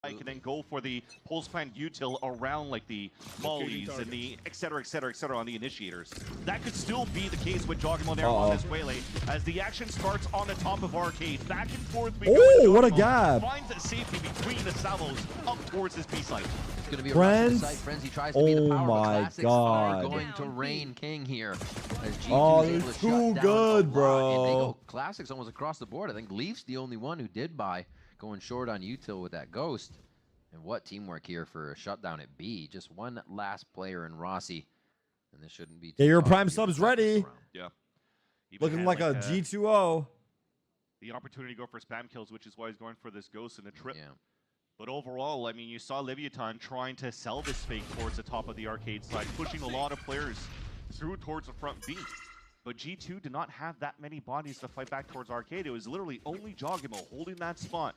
I can then go for the pulse plan util around like the mollies and the et cetera on the initiators. That could still be the case with Jogamo there on this Waylay as the action starts on the top of Arcade. Back and forth we go. Oh, what a gap. Finds a safety between the salvos up towards his B site. It's going to be a rush to the site. Frenzy tries to be the power of Classics are going to reign king here. As G2 is able to too shut good, down bro. And they go Classics almost across the board. I think Leaf's the only one who did buy. Going short on util with that Ghost. And what teamwork here for a shutdown at B. Just one last player in Rossi. And this shouldn't be too Get your tough prime here subs in the second ready. round. Yeah. Looking like a G2O. The opportunity to go for spam kills, which is why he's going for this Ghost in the trip. Yeah. But overall, I mean, you saw Leviathan trying to sell this fake towards the top of the Arcade side, pushing a lot of players through towards the front B. But G2 did not have that many bodies to fight back towards Arcade. It was literally only Jogamo holding that spot.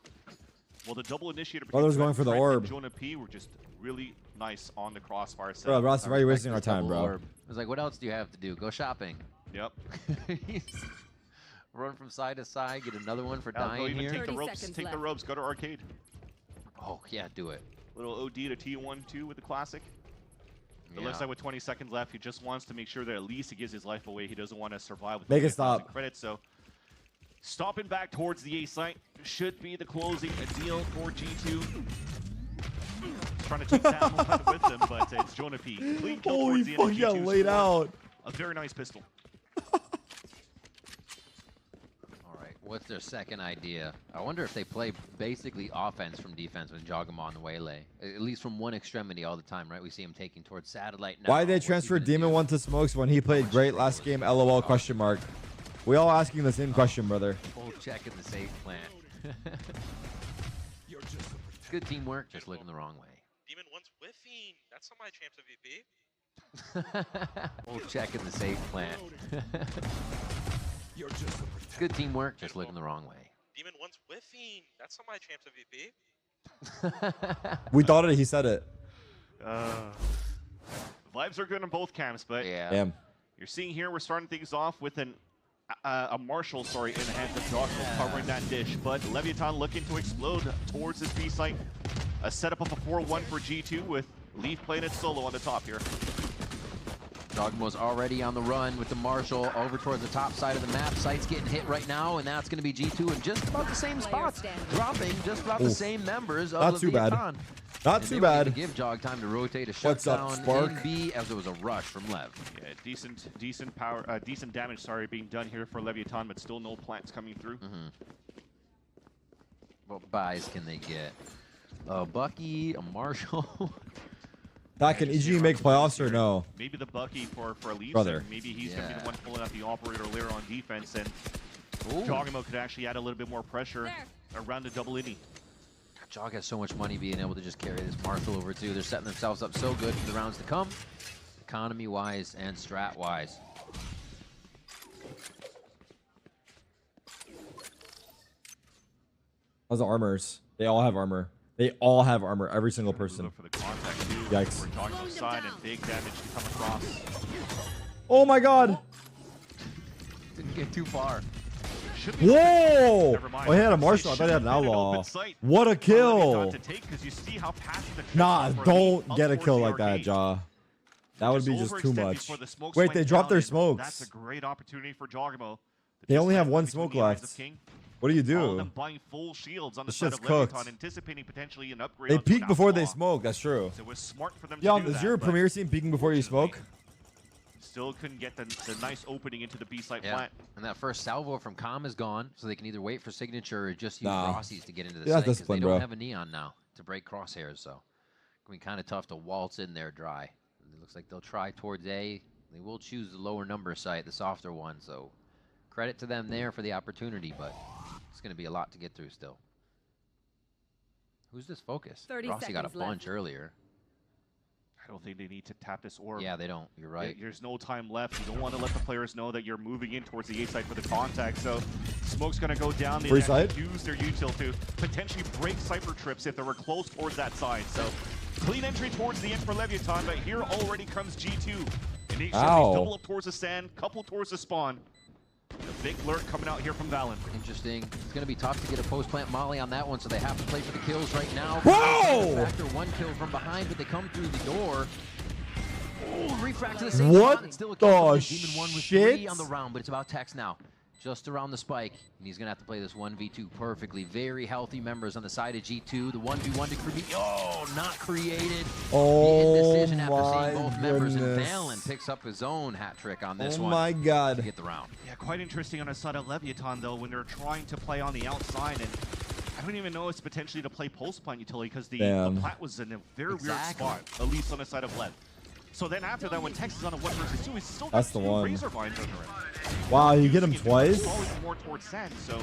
Well, the double initiator. Brothers going for the orb. Jonah P were just really nice on the crossfire set. Bro, Ross, why are you wasting our time, bro? Orb. I was like, what else do you have to do? Go shopping. Yep. Run from side to side, get another one for Go dying even here. take the ropes. Take the ropes. Go to Arcade. Oh, yeah, do it. Little OD to T1-2 with the classic. The left side with 20 seconds left. He just wants to make sure that at least he gives his life away. He doesn't want to survive with Make it stop. Credit, so stopping back towards the A site should be the closing deal for G2. Trying to take down one with them, but it's Jonah P. Clean kill Holy towards the fuck, end you of got G2's laid score. out. A very nice pistol. All right, what's their second idea? I wonder if they play basically offense from defense when Jogamo on the Waylay. At least from one extremity all the time, right? We see him taking towards Satellite now. Why did they transfer Demon 1 to Smokes when he played great last game? LOL question mark. We all asking the same question, brother. Full check in the safe plant. Good teamwork, just looking the wrong way. Demon 1's whiffing. That's not my champs MVP. Full check in the safe plant. Good teamwork, just looking the wrong way. Demon 1's whiffing. That's not my champs MVP. We thought it, he said it. Vibes are good in both camps, but Yeah. Damn. you're seeing here we're starting things off with a Marshall, in the hands of Jogamo covering that dish, but Leviathan looking to explode towards this B site. A setup of a 4-1 for G2 with Leaf playing it solo on the top here. Jogmo's already on the run with the Marshall over towards the top side of the map. Site's getting hit right now, and that's going to be G2 in just about the same spots, dropping just about the same members of Not too bad. Leviathan. Not And too they were able bad. to give Jog time to rotate a What's up, shutdown Spark? in B as there was a rush from Lev. Yeah, decent power, decent damage, being done here for Leviathan, but still no plants coming through. What buys can they get? A Bucky, a Marshall. That can EG make playoffs or no? Maybe the Bucky for Leafs. Brother. And maybe he's going to be the one pulling out the operator layer on defense, and Jogamo could actually add a little bit more pressure around the double innie. Jog has so much money being able to just carry this Marshall over too. They're setting themselves up so good for the rounds to come, economy-wise and strat-wise. How's the armors? They all have armor. They all have armor. Every single person. Look for the contact too. Yikes. We're talking about side and big damage to come across. Oh my god. Didn't get too far. Should be Whoa! Never mind. Oh, he had a Marshall. I thought he had an Should've been outlaw. open sight What a for kill. Leviathan to take, 'cause you see how passive the trip Nah, is for don't Leaf get a up kill towards like the that, arcade. Jaw. That would be just too overextend much. before the smokes Wait, went they dropped down, their and smokes. That's a great opportunity for Jogamo. They only have one Between smoke the eyes left. of King. What do you All of do? them buying full shields on the This side shit's of Leviathan, cooked. anticipating potentially an upgrade. They onto peek an before they outlaw. smoke. That's true. So it was smart for them Yo, to do is that, your but premier team peeking before you smoke? still couldn't get the nice opening into the B site Yeah, plant. and that first salvo from Com is gone, so they can either wait for signature or just use Nah. Rossi's to get into the Yeah, site because they discipline, don't bro. have a neon now to break crosshairs, so it's going to be kind of tough to waltz in there dry. It looks like they'll try towards A. They will choose the lower number site, the softer one, so credit to them there for the opportunity, but it's going to be a lot to get through still. Who's this focus? 30 Rossi got a seconds left. bunch earlier. I don't think they need to tap this orb. Yeah, they don't. You're right. There's no time left. You don't want to let the players know that you're moving in towards the A side for the contact. So smoke's going to go down. They Free actually side? use their util to potentially break Cypher trips if they were close towards that side. So clean entry towards the end for Leviathan, but here already comes G2. And they Ow. double up towards the sand, couple towards the spawn. The big lurk coming out here from Valen. Interesting. It's going to be tough to get a post-plant molly on that one, so they have to play for the kills right now. Whoa! Factor one kill from behind, but they come through the door. Oh, refract to the same What spot. It's still a kill. the Demon 1 with shit? 3 on the round, but it's about Tex now. Just around the spike, and he's going to have to play this 1v2 perfectly. Very healthy members on the side of G2. The 1v1 to create. Oh, not created. Oh, the indecision after my seeing both members, and goodness. Valen picks up his own hat trick on this Oh one. my To god. get the round. Yeah, quite interesting on the side of Leviathan, though, when they're trying to play on the outside. And I don't even know it's potentially to play pulse plant utility because the plat was in a very weird spot, at least on the side of Lev. So then after that, when Tex is on a 1 versus 2, he's still got That's the 2 one. Razor Vines under it. Wow, you get him Using it twice? always more towards sand, so a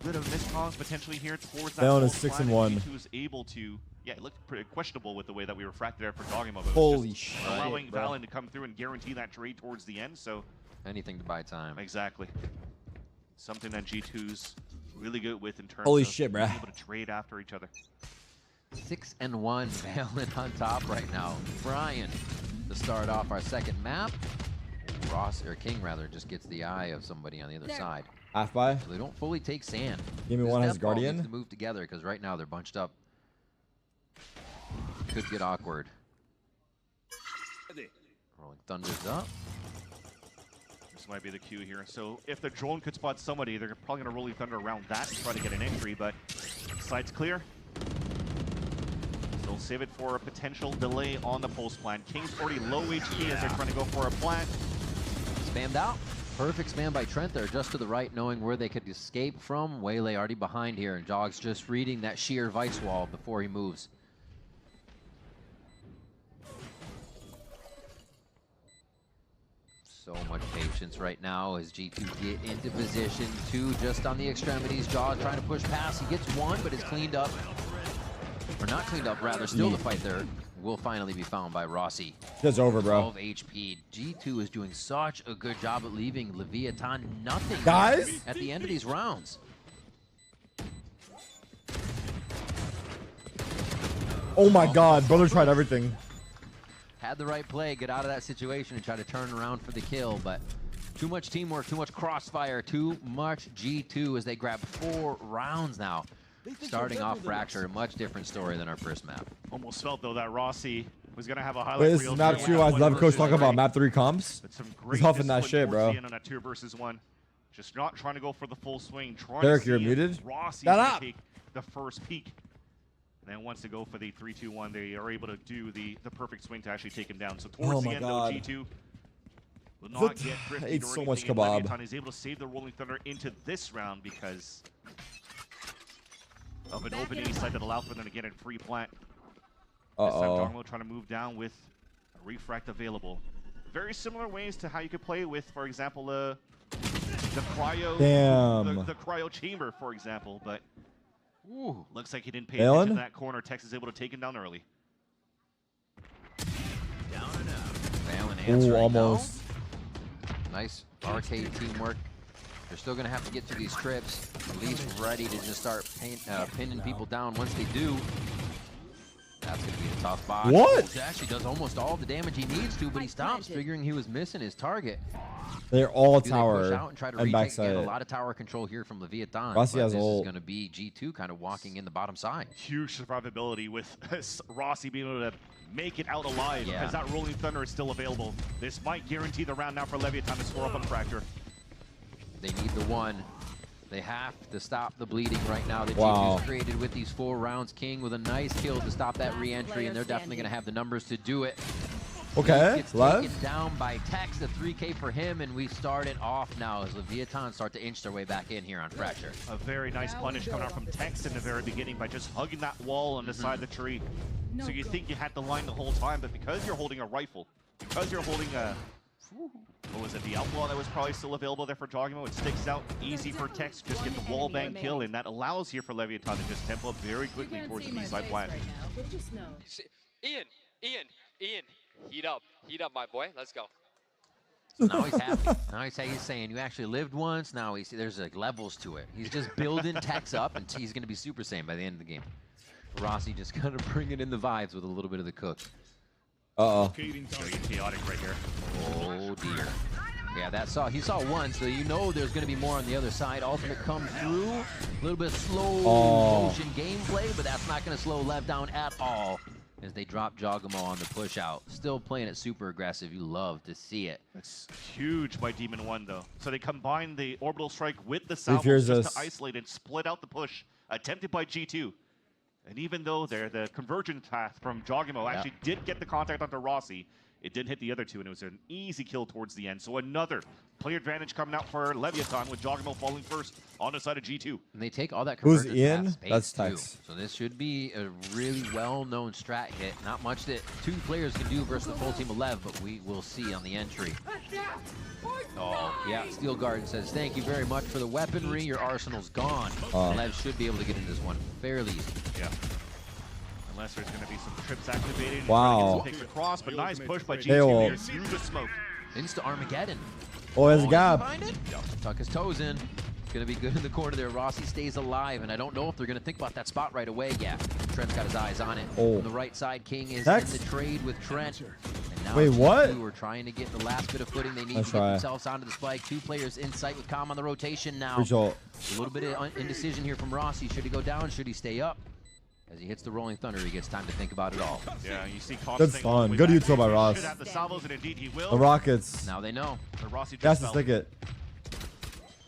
little bit of miscalls potentially here towards that. Valen is pulse 6 plant, and 1. G2 is able to, yeah, it looked pretty questionable with the way that we refracted there for Dogima, but Holy just shit, allowing bro. Valen to come through and guarantee that trade towards the end, so Anything to buy time. exactly. Something that G2's really good with in terms Holy of shit, being bruh. able to trade after each other. 6 and 1, Valen on top right now. Brian to start off our second map. Ross, or King rather, just gets the eye of somebody on the other side. Half by. So they don't fully take sand. Give me This one has depth ball needs Guardian. to move together because right now they're bunched up. Could get awkward. Rolling Thunder's up. This might be the cue here. So if the drone could spot somebody, they're probably going to Rolling Thunder around that and try to get an entry, but side's clear. So save it for a potential delay on the pulse plant. King's already low HP as they're trying to go for a plant. Spammed out. Perfect spam by Trent there, just to the right, knowing where they could escape from. Waylay already behind here, and Jog's just reading that sheer vice wall before he moves. So much patience right now as G2 get into position. 2 just on the extremities. Jaws trying to push past. He gets 1, but is cleaned up. Or not cleaned up, rather. Still the fight there will finally be found by Rossi. It's over, bro. 12 HP. G2 is doing such a good job at leaving Leviathan nothing Guys? at the end of these rounds. Oh my god, brother tried everything. Had the right play, get out of that situation and try to turn around for the kill, but too much teamwork, too much crossfire, too much G2 as they grab 4 rounds now. Starting off Fracture, a much different story than our first map. Almost felt, though, that Rossi was going to have a highlight Wait, this reel is map here 2. with I that love 1 Coach versus talking about 3. map 3 comps. But some great huffing that discipline shit, towards bro. the end on that 2 versus 1. Just not trying to go for the full swing. Trying Derek, to see you're if muted. Rossi's Shut gonna up. take the first peek. And then once they go for the 3-2-1, they are able to do the perfect swing to actually take him down. So towards Oh the my end, God. though, G2 will not get I drifted ate or so much anything, and kebab. Leviathan is able to save the Rolling Thunder into this round because of an open A side that allowed for them to get a free plant. This time, Uh-oh. Dogmo trying to move down with a refract available. Very similar ways to how you could play with, for example, the cryo, Damn. the cryo chamber, for example. But Ooh. looks like he didn't pay Valen? attention to that corner. Tex is able to take him down early. Valen Ooh, answering almost. no. Nice arcade teamwork. They're still going to have to get through these trips, at least ready to just start pinning people down. Once they do, that's going to be a tough box. What? He actually does almost all the damage he needs to, but he stops, figuring he was missing his target. They're all Do they push out tower and try to and retake again? A backside. lot of tower control here from Leviathan. Rossi but has this is ult. going to be G2 kind of walking in the bottom side. Huge survivability with Rossi being able to make it out alive Yeah. as that Rolling Thunder is still available. This might guarantee the round now for Leviathan to score up on Fracture. They need the 1. They have to stop the bleeding right now that Wow. G2's created with these 4 rounds. King with a nice kill to stop that re-entry, and they're definitely going to have the numbers to do it. Okay, Gets Lev. taken down by Tex, the 3K for him, and we start it off now as Leviathan start to inch their way back in here on Fracture. A very nice punish coming out from Tex in the very beginning by just hugging that wall on the side of the tree. So you think you had the line the whole time, but because you're holding a rifle, because you're holding a, what was it, the Outlaw that was probably still available there for Dogmo, it sticks out easy for Tex, just get the wall bang kill, and that allows here for Leviathan to just tempo up very quickly towards the B-side plant. Ian, heat up, my boy. Let's go. So now he's happy. Now he's saying, you actually lived once. Now there's like levels to it. He's just building Tex up, and he's going to be Super Saiyan by the end of the game. Rossi just kind of bringing in the vibes with a little bit of the cook. Uh-oh. It's gonna get chaotic right here. Oh dear. Yeah, he saw one, so you know there's going to be more on the other side. Ultimate comes through. A little bit of slow motion gameplay, but that's not going to slow Lev down at all as they drop Jogamo on the push out. Still playing it super aggressive. You love to see it. It's huge by Demon 1, though. So they combine the orbital strike with the salvos just to isolate and split out the push attempted by G2. And even though the convergence path from Jogamo actually did get the contact onto Rossi, it didn't hit the other two, and it was an easy kill towards the end. So another player advantage coming out for Leviathan with Jogamo falling first on the side of G2. And they take all that Who's convergence in? That's too. Tex. So this should be a really well-known strat hit. Not much that two players can do versus the full team of Lev, but we will see on the entry. Oh, yeah. Steel Garden says, thank you very much for the weaponry. Your arsenal's gone. Lev should be able to get into this one fairly easy. Yeah. Unless there's going to be some trips activated. Wow. Picks across, but nice push by G2 Hey, here through the smoke. Insta Armageddon. Oh, there's a gap. Tuck his toes in. Gonna be good in the corner there. Rossi stays alive, and I don't know if they're gonna think about that spot right away. Yeah, Trent's got his eyes on it. On the right side, King is in the trade with Trent. And now wait, what? We're trying to get the last bit of footing they need to get themselves onto the spike. Two players in sight with Calm on the rotation now. A little bit of indecision here from Rossi. Should he go down? Should he stay up? As he hits the Rolling Thunder, he gets time to think about it all. Yeah, you see good stun. Good util by Ross. Should have the salvos, and indeed he will. The Rockets. Now they know. He has to stick it.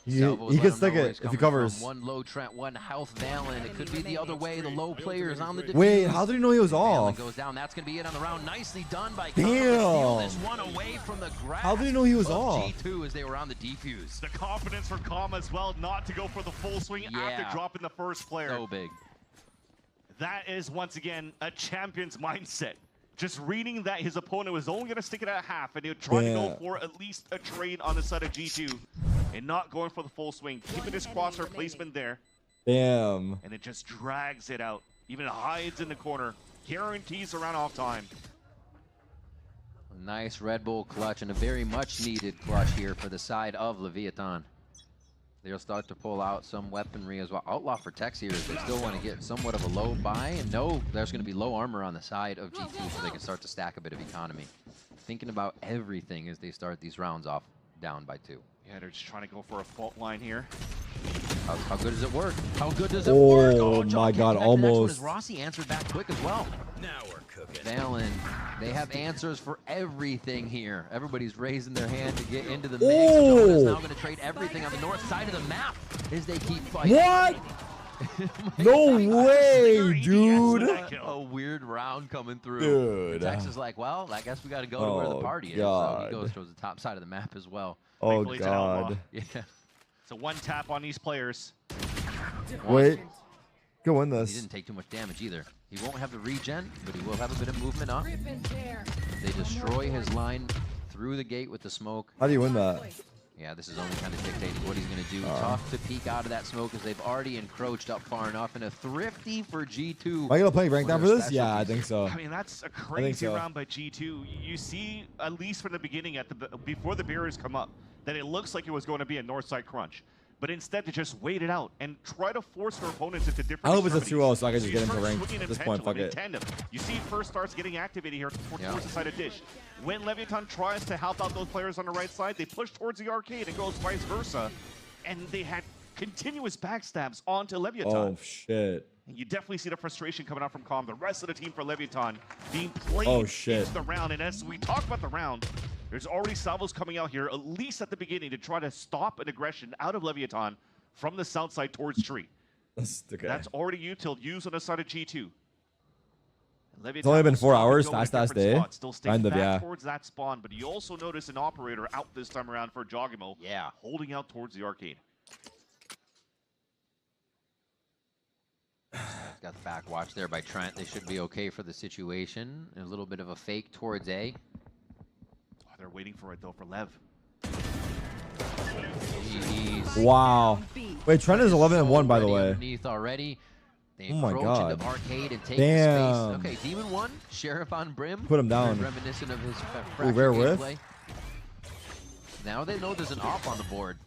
He can stick it if he covers. One low Trent, one health Valen. It could be the other way. The low players on the defuse. Wait, how did he know he was off? Goes down. That's going to be it on the round. Nicely done by Damn. This one away from the grasp. How did he know he was off? G2 as they were on the defuse. The confidence from Kama as well, not to go for the full swing after dropping the first player. So big. That is, once again, a champion's mindset. Just reading that his opponent was only going to stick it at half, and he would try to go for at least a trade on the side of G2, and not going for the full swing, keeping his crosshair placement there. Damn. And it just drags it out. Even hides in the corner. Guarantees around off time. A nice Red Bull clutch, and a very much needed clutch here for the side of Leviathan. They'll start to pull out some weaponry as well. Outlaw for Tex here, they still want to get somewhat of a low buy. And no, there's going to be low armor on the side of G2, so they can start to stack a bit of economy. Thinking about everything as they start these rounds off down by 2. Yeah, they're just trying to go for a fault line here. How good does it work? How good does it work? Oh my God, almost. Rossi answered back quick as well. Now we're cooking. Valen, they have answers for everything here. Everybody's raising their hand to get into the mix. Is now going to trade everything on the north side of the map as they keep fighting. What? No way, dude. A weird round coming through. Dude. Tex is like, well, I guess we got to go to where the party is. So he goes towards the top side of the map as well. Oh, God. Yeah. So one tap on these players. Wait. Go win He this. didn't take too much damage either. He won't have the regen, but he will have a bit of movement up. They destroy his line through the gate with the smoke. How do you win that? Yeah, this is only kind of dictating what he's going to do. Tough to peek out of that smoke as they've already encroached up far enough. And a thrifty for G2. Am I going to play rank down for this? Yeah, I think so. I mean, that's a crazy round by G2. You see, at least from the beginning, before the barriers come up, that it looks like it was going to be a north side crunch. But instead, to just wait it out and try to force their opponents into different. I hope it's a 2-0 so I can just get into rank at this point. Fuck it. You see, first starts getting activated here towards the side of Dish. When Leviathan tries to help out those players on the right side, they push towards the arcade and goes vice versa. And they had continuous backstabs onto Leviathan. Oh, shit. And you definitely see the frustration coming out from Calm. The rest of the team for Leviathan being played into the round. And as we talk about the round, there's already salvos coming out here, at least at the beginning, to try to stop an aggression out of Leviathan from the south side towards Tree. That's already util used on the side of G2. It's only been 4 hours, fast day. Still staying back towards that spawn, but you also notice an operator out this time around for Jogamo. Yeah. Holding out towards the arcade. Got the back watch there by Trent. They should be okay for the situation. A little bit of a fake towards A. Oh, they're waiting for it though for Lev. Wow. Wait, Trent is 11-1 by the way. Underneath already. They oh my God. into arcade and take Damn. space. Okay, Demon 1, Sheriff on Brim. Put him down. Very reminiscent of his rare whiff. gameplay. Now they know there's an op on the board.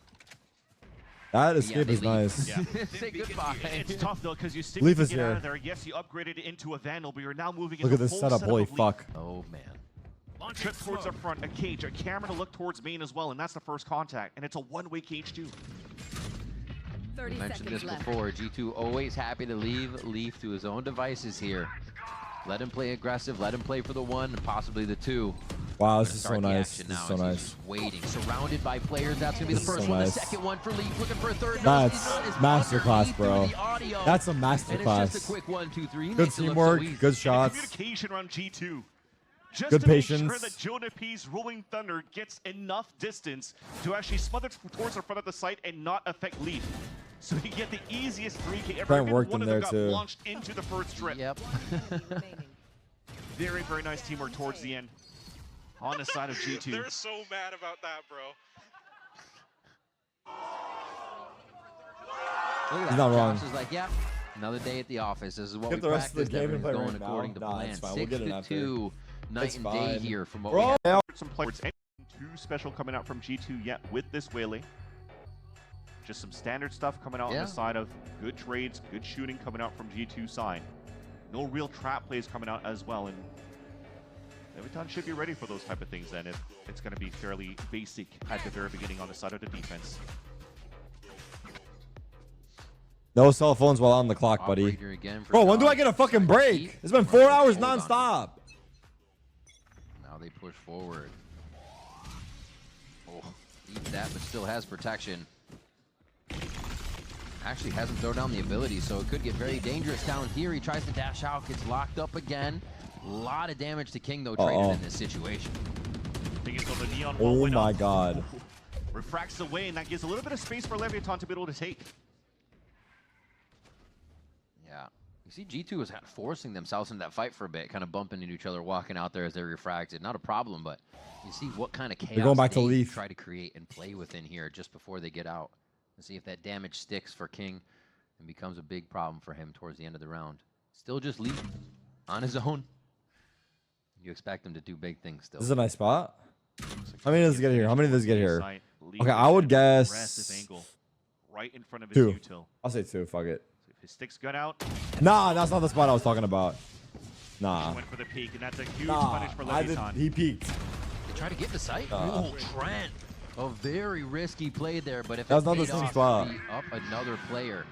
That escape is nice. Yeah. Say goodbye. It's tough though because you still Leaf get is here. out of there. Yes, you upgraded into a Vandal, but you're now moving Look into at this full setup. Holy of fuck. Oh man. Trip towards the front, a cage, a camera to look towards main as well, and that's the first contact, and it's a one-way cage too. 30 I mentioned this seconds left. before. G2 always happy to leave Leaf to his own devices here. Let him play aggressive, let him play for the 1 and possibly the 2. Wow, this Gonna is so start the nice. action This now is so as he's nice. just waiting, surrounded by players. That's gonna be the This is first so one. nice. The second one for Leaf, looking for a third. That's masterclass, underneath bro. through the audio. That's a And it's just a masterclass. quick 1, 2, 3. He Good makes it look so teamwork, easy. good shots. Communication around G2. Just Good to make sure patience. that Jonah P's Rolling Thunder gets enough distance to actually smother towards the front of the site and not affect Leaf. So you get the easiest 3K ever. Brent Even worked one in of them there got too. launched into the first trip. Yep. Very, very nice teamwork towards the end. On the side of G2. They're so mad about that, bro. Look at He's that. not wrong. Josh is like, yep, another day at the office. This is what Get we the rest of the practiced. game and Everything's play going right now? according to Nah, plan. it's fine. We'll 6 get it to after. 2, night It's and day fine. here from what Bro, we yeah. Some players, anything too special coming out from G2 yet with this Waylay. Just some standard stuff coming out on Yeah. the side of good trades, good shooting coming out from G2 side. No real trap plays coming out as well, and Leviton should be ready for those type of things then if it's going to be fairly basic at the very beginning on the side of the defense. No cell phones while on the clock, buddy. Operator again for Bro, when do I Dodge. get a fucking Second break? heat. It's been 4 hours Hold on. nonstop. Now they push forward. Oh, eats that, but still has protection. Actually hasn't thrown down the ability, so it could get very dangerous down here. He tries to dash out, gets locked up again. A lot of damage to King, though, traded in this situation. Thing is, though, the neon wall Oh went my up. god. Refracts away, and that gives a little bit of space for Leviton to be able to take. Yeah. You see G2 was kind of forcing themselves into that fight for a bit, kind of bumping into each other, walking out there as they refracted. Not a problem, but you see what kind of chaos going back to they Leaf. try to create and play within here just before they get out. And see if that damage sticks for King and becomes a big problem for him towards the end of the round. Still just Leaf on his own. You expect him to do big things still. This is a nice spot. How many does it get here? How many does it get here? Site, Okay, I would guess aggressive angle right in front of his 2. util. I'll say 2. Fuck it. So if his stick's gun out, Nah, that's not the spot I was talking about. he Nah. went for the peak, and that's a huge Nah. punish for I did, Leviton. he peeked. They try to get in the site. Uh. Ooh, Trent. A very risky play there, but if That's it not the paid same off, spot. it'd be up another player.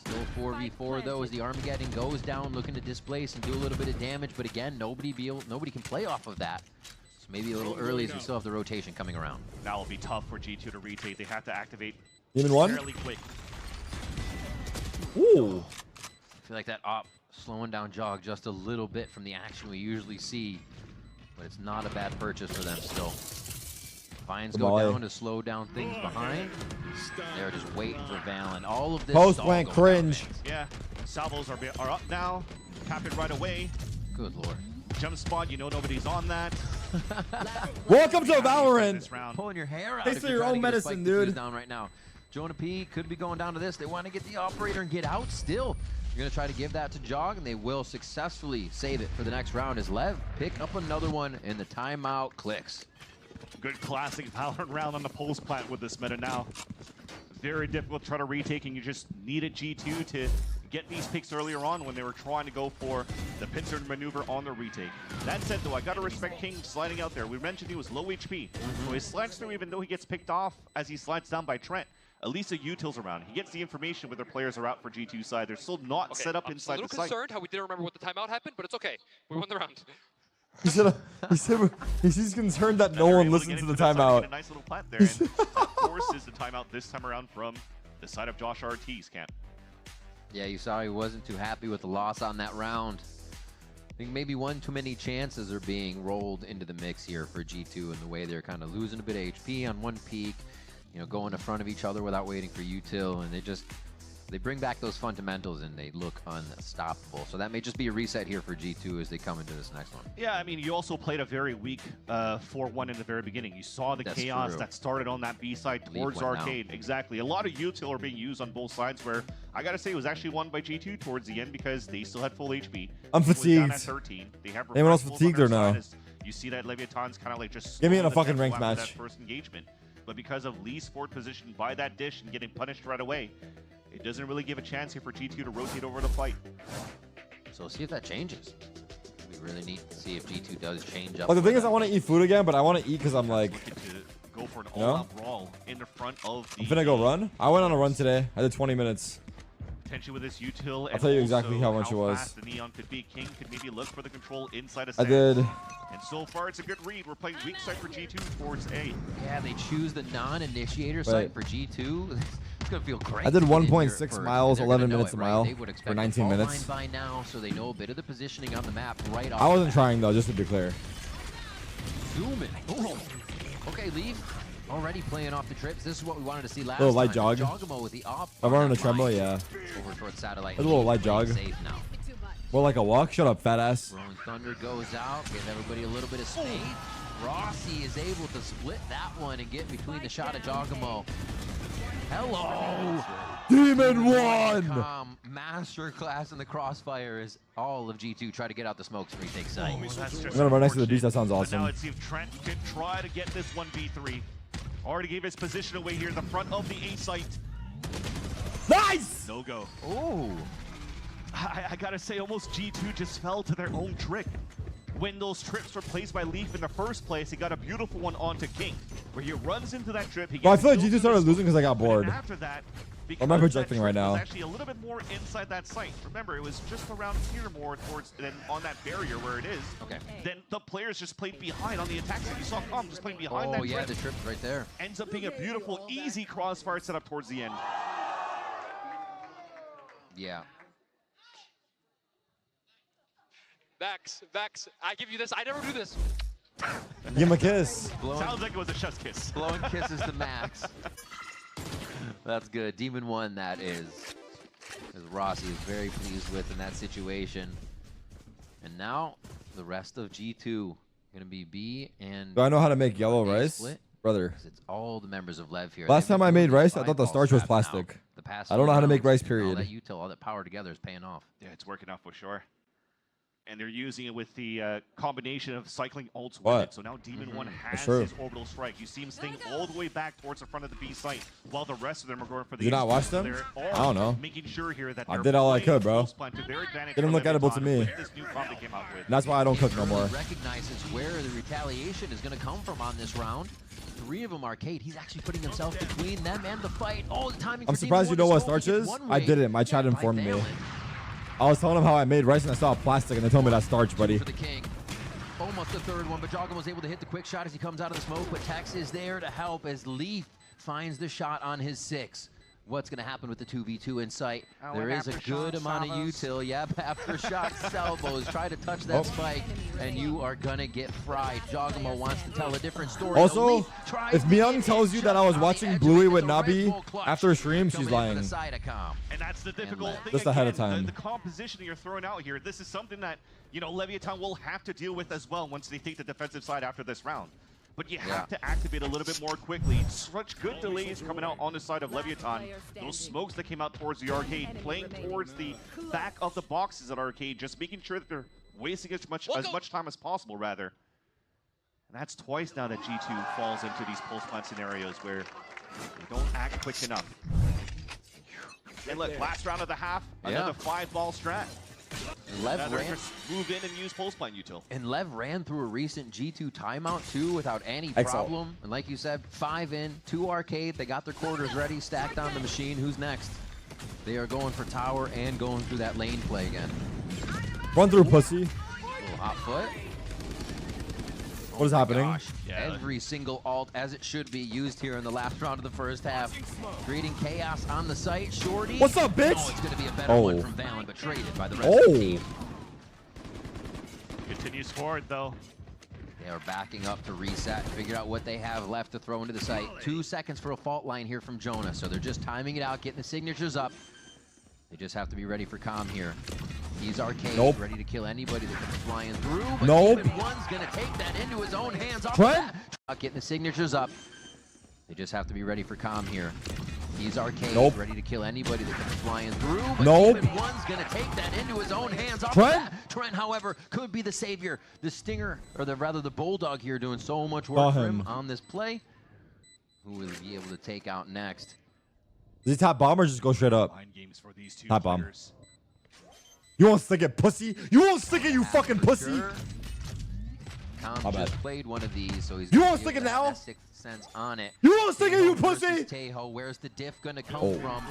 Still 4v4 though as the Armageddon goes down, looking to displace and do a little bit of damage, but again, nobody can play off of that. So maybe a little early as we still have the rotation coming around. That will be tough for G2 to retake. They have to activate Demon 1? fairly quick. Ooh. I feel like that op slowing down Jog just a little bit from the action we usually see, but it's not a bad purchase for them still. Vines go Molly. down to slow down things behind. They're just waiting for Valen. All of this Post stall went going down, cringe. man. Yeah, salvos are up now. Tap it right away. Good lord. Jump spot, you know nobody's on that. Welcome to This Valorant. round. Pulling your hair out. Taste if of you're your trying own to get a medicine, spike defuse dude. Down right now. Jonah P could be going down to this. They want to get the operator and get out still. You're going to try to give that to Jog, and they will successfully save it for the next round as Lev pick up another one, and the timeout clicks. Good classic Valorant round on the pulse plant with this meta now. Very difficult to try to retake, and you just needed G2 to get these picks earlier on when they were trying to go for the pincer maneuver on the retake. That said, though, I got to respect King sliding out there. We mentioned he was low HP, so he slides through even though he gets picked off as he slides down by Trent. At least a util's around. He gets the information when their players are out for G2 side. They're still not Okay, set up I'm inside a little the site. concerned how we didn't remember what the timeout happened, but it's okay. We won the round. He's concerned that no They're one able listened to get the into side and timeout. get a nice little plant there, and that forces the timeout this time around from the side of Josh RT's camp. Yeah, you saw he wasn't too happy with the loss on that round. I think maybe one too many chances are being rolled into the mix here for G2 and the way they're kind of losing a bit of HP on one peak, you know, going in front of each other without waiting for util, and they bring back those fundamentals and they look unstoppable. So that may just be a reset here for G2 as they come into this next one. Yeah, I mean, you also played a very weak 4-1 in the very beginning. You saw the That's chaos true. that started on that B side Leaf towards went Arcade. Exactly. A lot of util are being used on both sides where, I gotta say, it was actually won by G2 towards the end because they still had full HP. I'm It was down fatigued. at 13. They have Anyone else reversables on fatigued their or no? side as You see that Leviaton's kind of like just Give me in a slowing the fucking tempo ranked after match. that first engagement. But because of Lee's forward position by that dish and getting punished right away, it doesn't really give a chance here for G2 to rotate over the fight. So see if that changes. We really need to see if G2 does change up. Like the thing for is, I them. want to eat food again, but I want to eat because I'm like, Looking to go for an You know? all-out brawl in the front of the. I'm finna go run. I went on a run today. I did 20 minutes. Potentially with this util. I'll tell you exactly how much it was. Fast the Neon could be. King could maybe look for the control inside of I Sam. did. And so far, it's a good read. We're playing weak side for G2 towards A. Yeah, they choose the non-initiator Right. site for G2. It's gonna feel great. I did to get in 1.6 here for- miles, they're gonna 11 know minutes it, a right? mile They would for expect 19 the fall minutes. line by now, so they know a bit of the positioning on the map right off. I wasn't the bat. trying though, just to be clear. Zoom in. Oh. Okay, Leaf already playing off the trips. This is what we wanted to see last Little light time. jog. Jogamo with the op. I'm on running a that tremble, line. yeah. Over towards satellite. A little Leaf light playing jog. Safe now. Well, like a walk. Shut up, fat ass. Rolling Thunder goes out, give everybody a little bit of space. Rossi is able to split that one and get between the shot of Jogamo. Hello! Demon one. Masterclass in the crossfire is all of G2 try to get out the smokes and retake site. Oh, that's just I'm gonna run next to the beast. That sounds But now awesome. let's see if Trent can try to get this 1v3. Already gave his position away here in the front of the A site. Nice. No go. Oh, I gotta say, almost G2 just fell to their own trick. When those trips were placed by Leaf in the first place, he got a beautiful one onto King, where he runs into that trip. He Well, I gets feel like killed G2 through started the losing because I got smoke, but bored. then after that, because am I that projecting right trip now? was actually a little bit more inside that site. Remember, it was just around here more towards than on that barrier where it is. okay. Then the players just played behind on the attack side. You saw Com just playing behind Oh that yeah, trip. the trip's right there. Ends up being a beautiful, easy crossfire setup towards the end. Yeah. Vex, I give you this. I never do this. Give him a kiss. Sounds like it was a chef's kiss. Blowing kisses to Max. That's good. Demon 1, that is. Because Rossi is very pleased with in that situation. And now, the rest of G2 going to be B and... Do I know how to make yellow A rice? split? Brother. 'Cause it's all the members of Lev here. Last They've time been I made doing rice, this I thought the five-ball starch was strap now. plastic. The past I don't few know how to make rounds, rice, and all period. that util, all that power together is paying off. Yeah, it's working out for sure. And they're using it with the combination of cycling ults with What? it. So now Demon 1 has true. his orbital strike. You see him staying all the way back towards the front of the B site, while the rest of them are going for the. Did you not instant. watch them? They're I don't know. Making sure here that I they're did all I playing could, bro. close plan to their advantage Didn't for look edible to Leviathan me. with this new comp they came out with. And that's why I don't cook no more. Recognizes where the retaliation is going to come from on this round. 3 of them arcade. He's actually putting himself between them and the fight. Oh, the timing. I'm for surprised you Demon know one what starch gets is. one I way didn't. My chat by informed me. Valen. I was telling him how I made rice and I saw plastic and they told me that's starch, buddy. For the King. Almost the third one, but Joggin was able to hit the quick shot as he comes out of the smoke, but Tex is there to help as Leaf finds the shot on his 6. What's going to happen with the 2v2 in sight? Oh, There and is a after good shot, amount of salvos. util. Yep, after shot salvos. Try to touch that Oh. spike, and you are going to get fried. Joggamo wants to tell a different story. Also, Leaf tries if to Myung get tells it you that I just was on the watching edge Bluey of it. with It's a Red Nabi Bull clutch. after a stream, Coming she's in for the lying. Sidecom. And that's the difficult Lev. thing. Just ahead of again, time. The composition you're throwing out here, this is something that, you know, Leviathan will have to deal with as well once they take the defensive side after this round. But you have to activate a little bit more quickly. Such good delays coming out on the side of Leviathan. Those smokes that came out towards the arcade, playing towards the back of the boxes at arcade, just making sure that they're wasting as much time as possible, rather. And that's twice now that G2 falls into these pulse plant scenarios where they don't act quick enough. And look, last round of the half, another 5-ball strat. Lev Now they're ran, just move in and use pulse plant util. and Lev ran through a recent G2 timeout too without any Excellent. problem. And like you said, 5 in, 2 arcade. They got their quarters ready, stacked on the machine. Who's next? They are going for tower and going through that lane play again. Run through, pussy. Little hot foot. What is happening? Gosh, Yeah. every single alt as it should be used here in the last round of the first half. Creating chaos on the site. Shorty. What's up, bitch? Oh, it's going to be a better Oh. one from Valen, but traded by the rest of the Oh. team. Continues forward though. They are backing up to reset, figure out what they have left to throw into the site. 2 seconds for a fault line here from Jonah, so they're just timing it out, getting the signatures up. They just have to be ready for calm here. He's arcade, Nope. ready to kill anybody that comes flying through. But Nope. Demon One's gonna take that into his own hands. Off Trent? that. Getting the signatures up. They just have to be ready for calm here. He's arcade, Nope. ready to kill anybody that comes flying through. But Nope. Demon One's gonna take that into his own hands. Off Trent? that. Trent, however, could be the savior. The Stinger, or rather the Bulldog here, doing so much Saw work for him. him on this play. Who will he be able to take out next? Does he top bomb or just go straight up? Mind games for these two Top bomb. players. You won't stick it, pussy. You won't stick it, you fucking pussy. Sure. Tom My just bad. played one of these, so he's You gonna won't feel stick it that now? Sixth sense on it. You won't stick it, you Tejo versus pussy. Tejo, where's the diff gonna come Oh. from?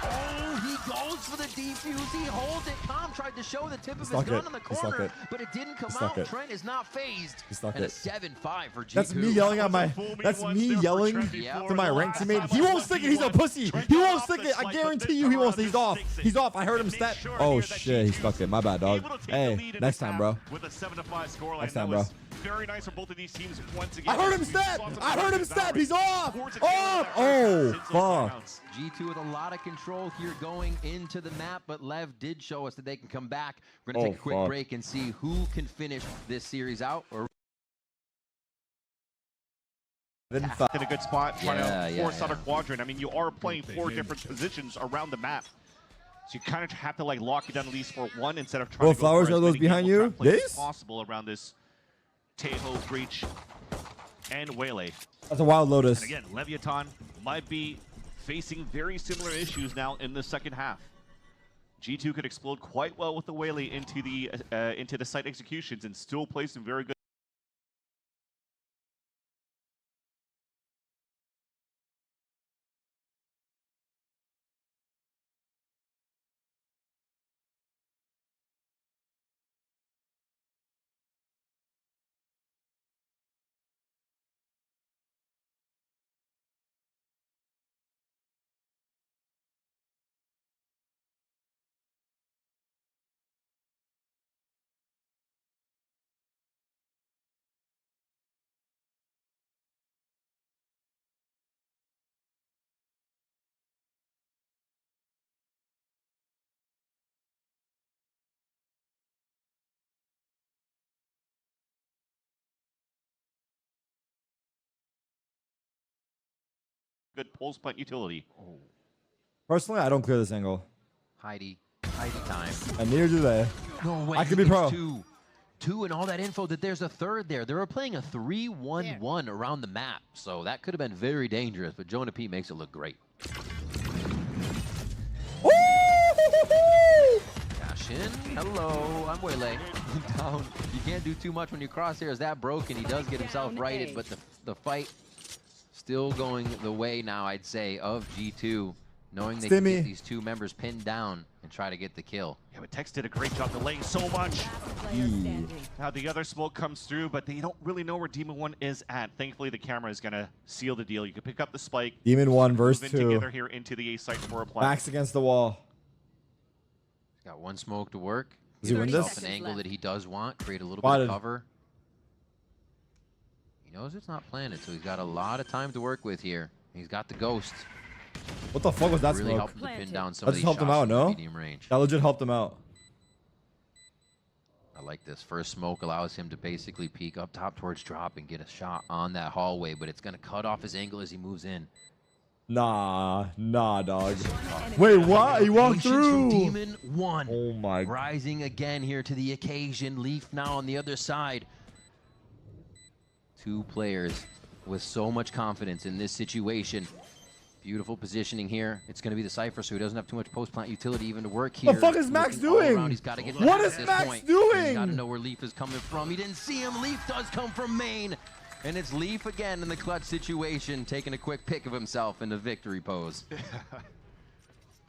Oh, he goes for the defuse. He holds it. Tom tried to show the tip of his stuck gun it. on the He stuck corner, it. but it didn't come He stuck out. it. Trent is not phased. He stuck And a it. 7-5 for G2. That's me yelling at my. That's me yelling to my rank teammate. He won't stick it. He's a pussy. He won't stick it. I guarantee you, he won't. He's off. He's off. I heard him step. Oh shit, he stuck it. My bad, dog. Hey, next time, bro. With a 7-5 scoreline. Next time, That was bro. very nice for both of these teams once again. I heard him step. I heard him step. He's off. Off. Oh fuck. G2 with a lot of control here going into the map, but Lev did show us that they can come back. We're going to take a quick fuck. break and see who can finish this series out. Or In a good spot, trying to force out a yeah. quadrant. I mean, you are playing 4 different positions around the map. So you kind of have to like lock it down at least for one instead of trying Well, to go flowers for as are those many behind equal you? trap plays as This? possible around this Tejo, Breach, and Waylay. That's a wild Lotus. And again, Leviathan might be facing very similar issues now in the second half. G2 could explode quite well with the Waylay into the site executions and still play some very good. Good pulse plant utility. Personally, I don't clear this angle. Heidi time. And neither do they. No way. I he could be gets pro. Two and all that info that there's a third there. They were playing a 3-1-1 around the map, so that could have been very dangerous, but Jonah P makes it look great. Dash in. Hello, I'm Waylay. Down. You can't do too much when your crosshair is that broken. He does get himself righted, but the fight still going the way now, I'd say, of G2, knowing they can get these two members pinned down and try to get the kill. Yeah, but Tex did a great job delaying so much. Now the other smoke comes through, but they don't really know where Demon 1 is at. Thankfully, the camera is going to seal the deal. You can pick up the spike. Demon 1 versus move in 2. together here into the A site for a plant. Backs against the wall. Got one smoke to work. Does he win Himself this? an angle that he does want, create a little Spotted. bit of cover. He knows it's not planted, so he's got a lot of time to work with here. He's got the ghost. What the fuck was that Really smoke? helped him to pin down some That of just these helped him shots out, from no? medium range. That legit helped him out. I like this. First smoke allows him to basically peek up top towards drop and get a shot on that hallway, but it's going to cut off his angle as he moves in. Nah, dog. Wait, what? He walked Patience from through. Demon 1. Oh my. Rising again here to the occasion. Leaf now on the other side. Two players with so much confidence in this situation. Beautiful positioning here. It's going to be the Cypher, so he doesn't have too much post-plant utility even to work here. The fuck is Max Looking all doing? around, he's got to get What back is at this Max point. doing? He's got to know where Leaf is coming from. He didn't see him. Leaf does come from main. And it's Leaf again in the clutch situation, taking a quick pick of himself in the victory pose.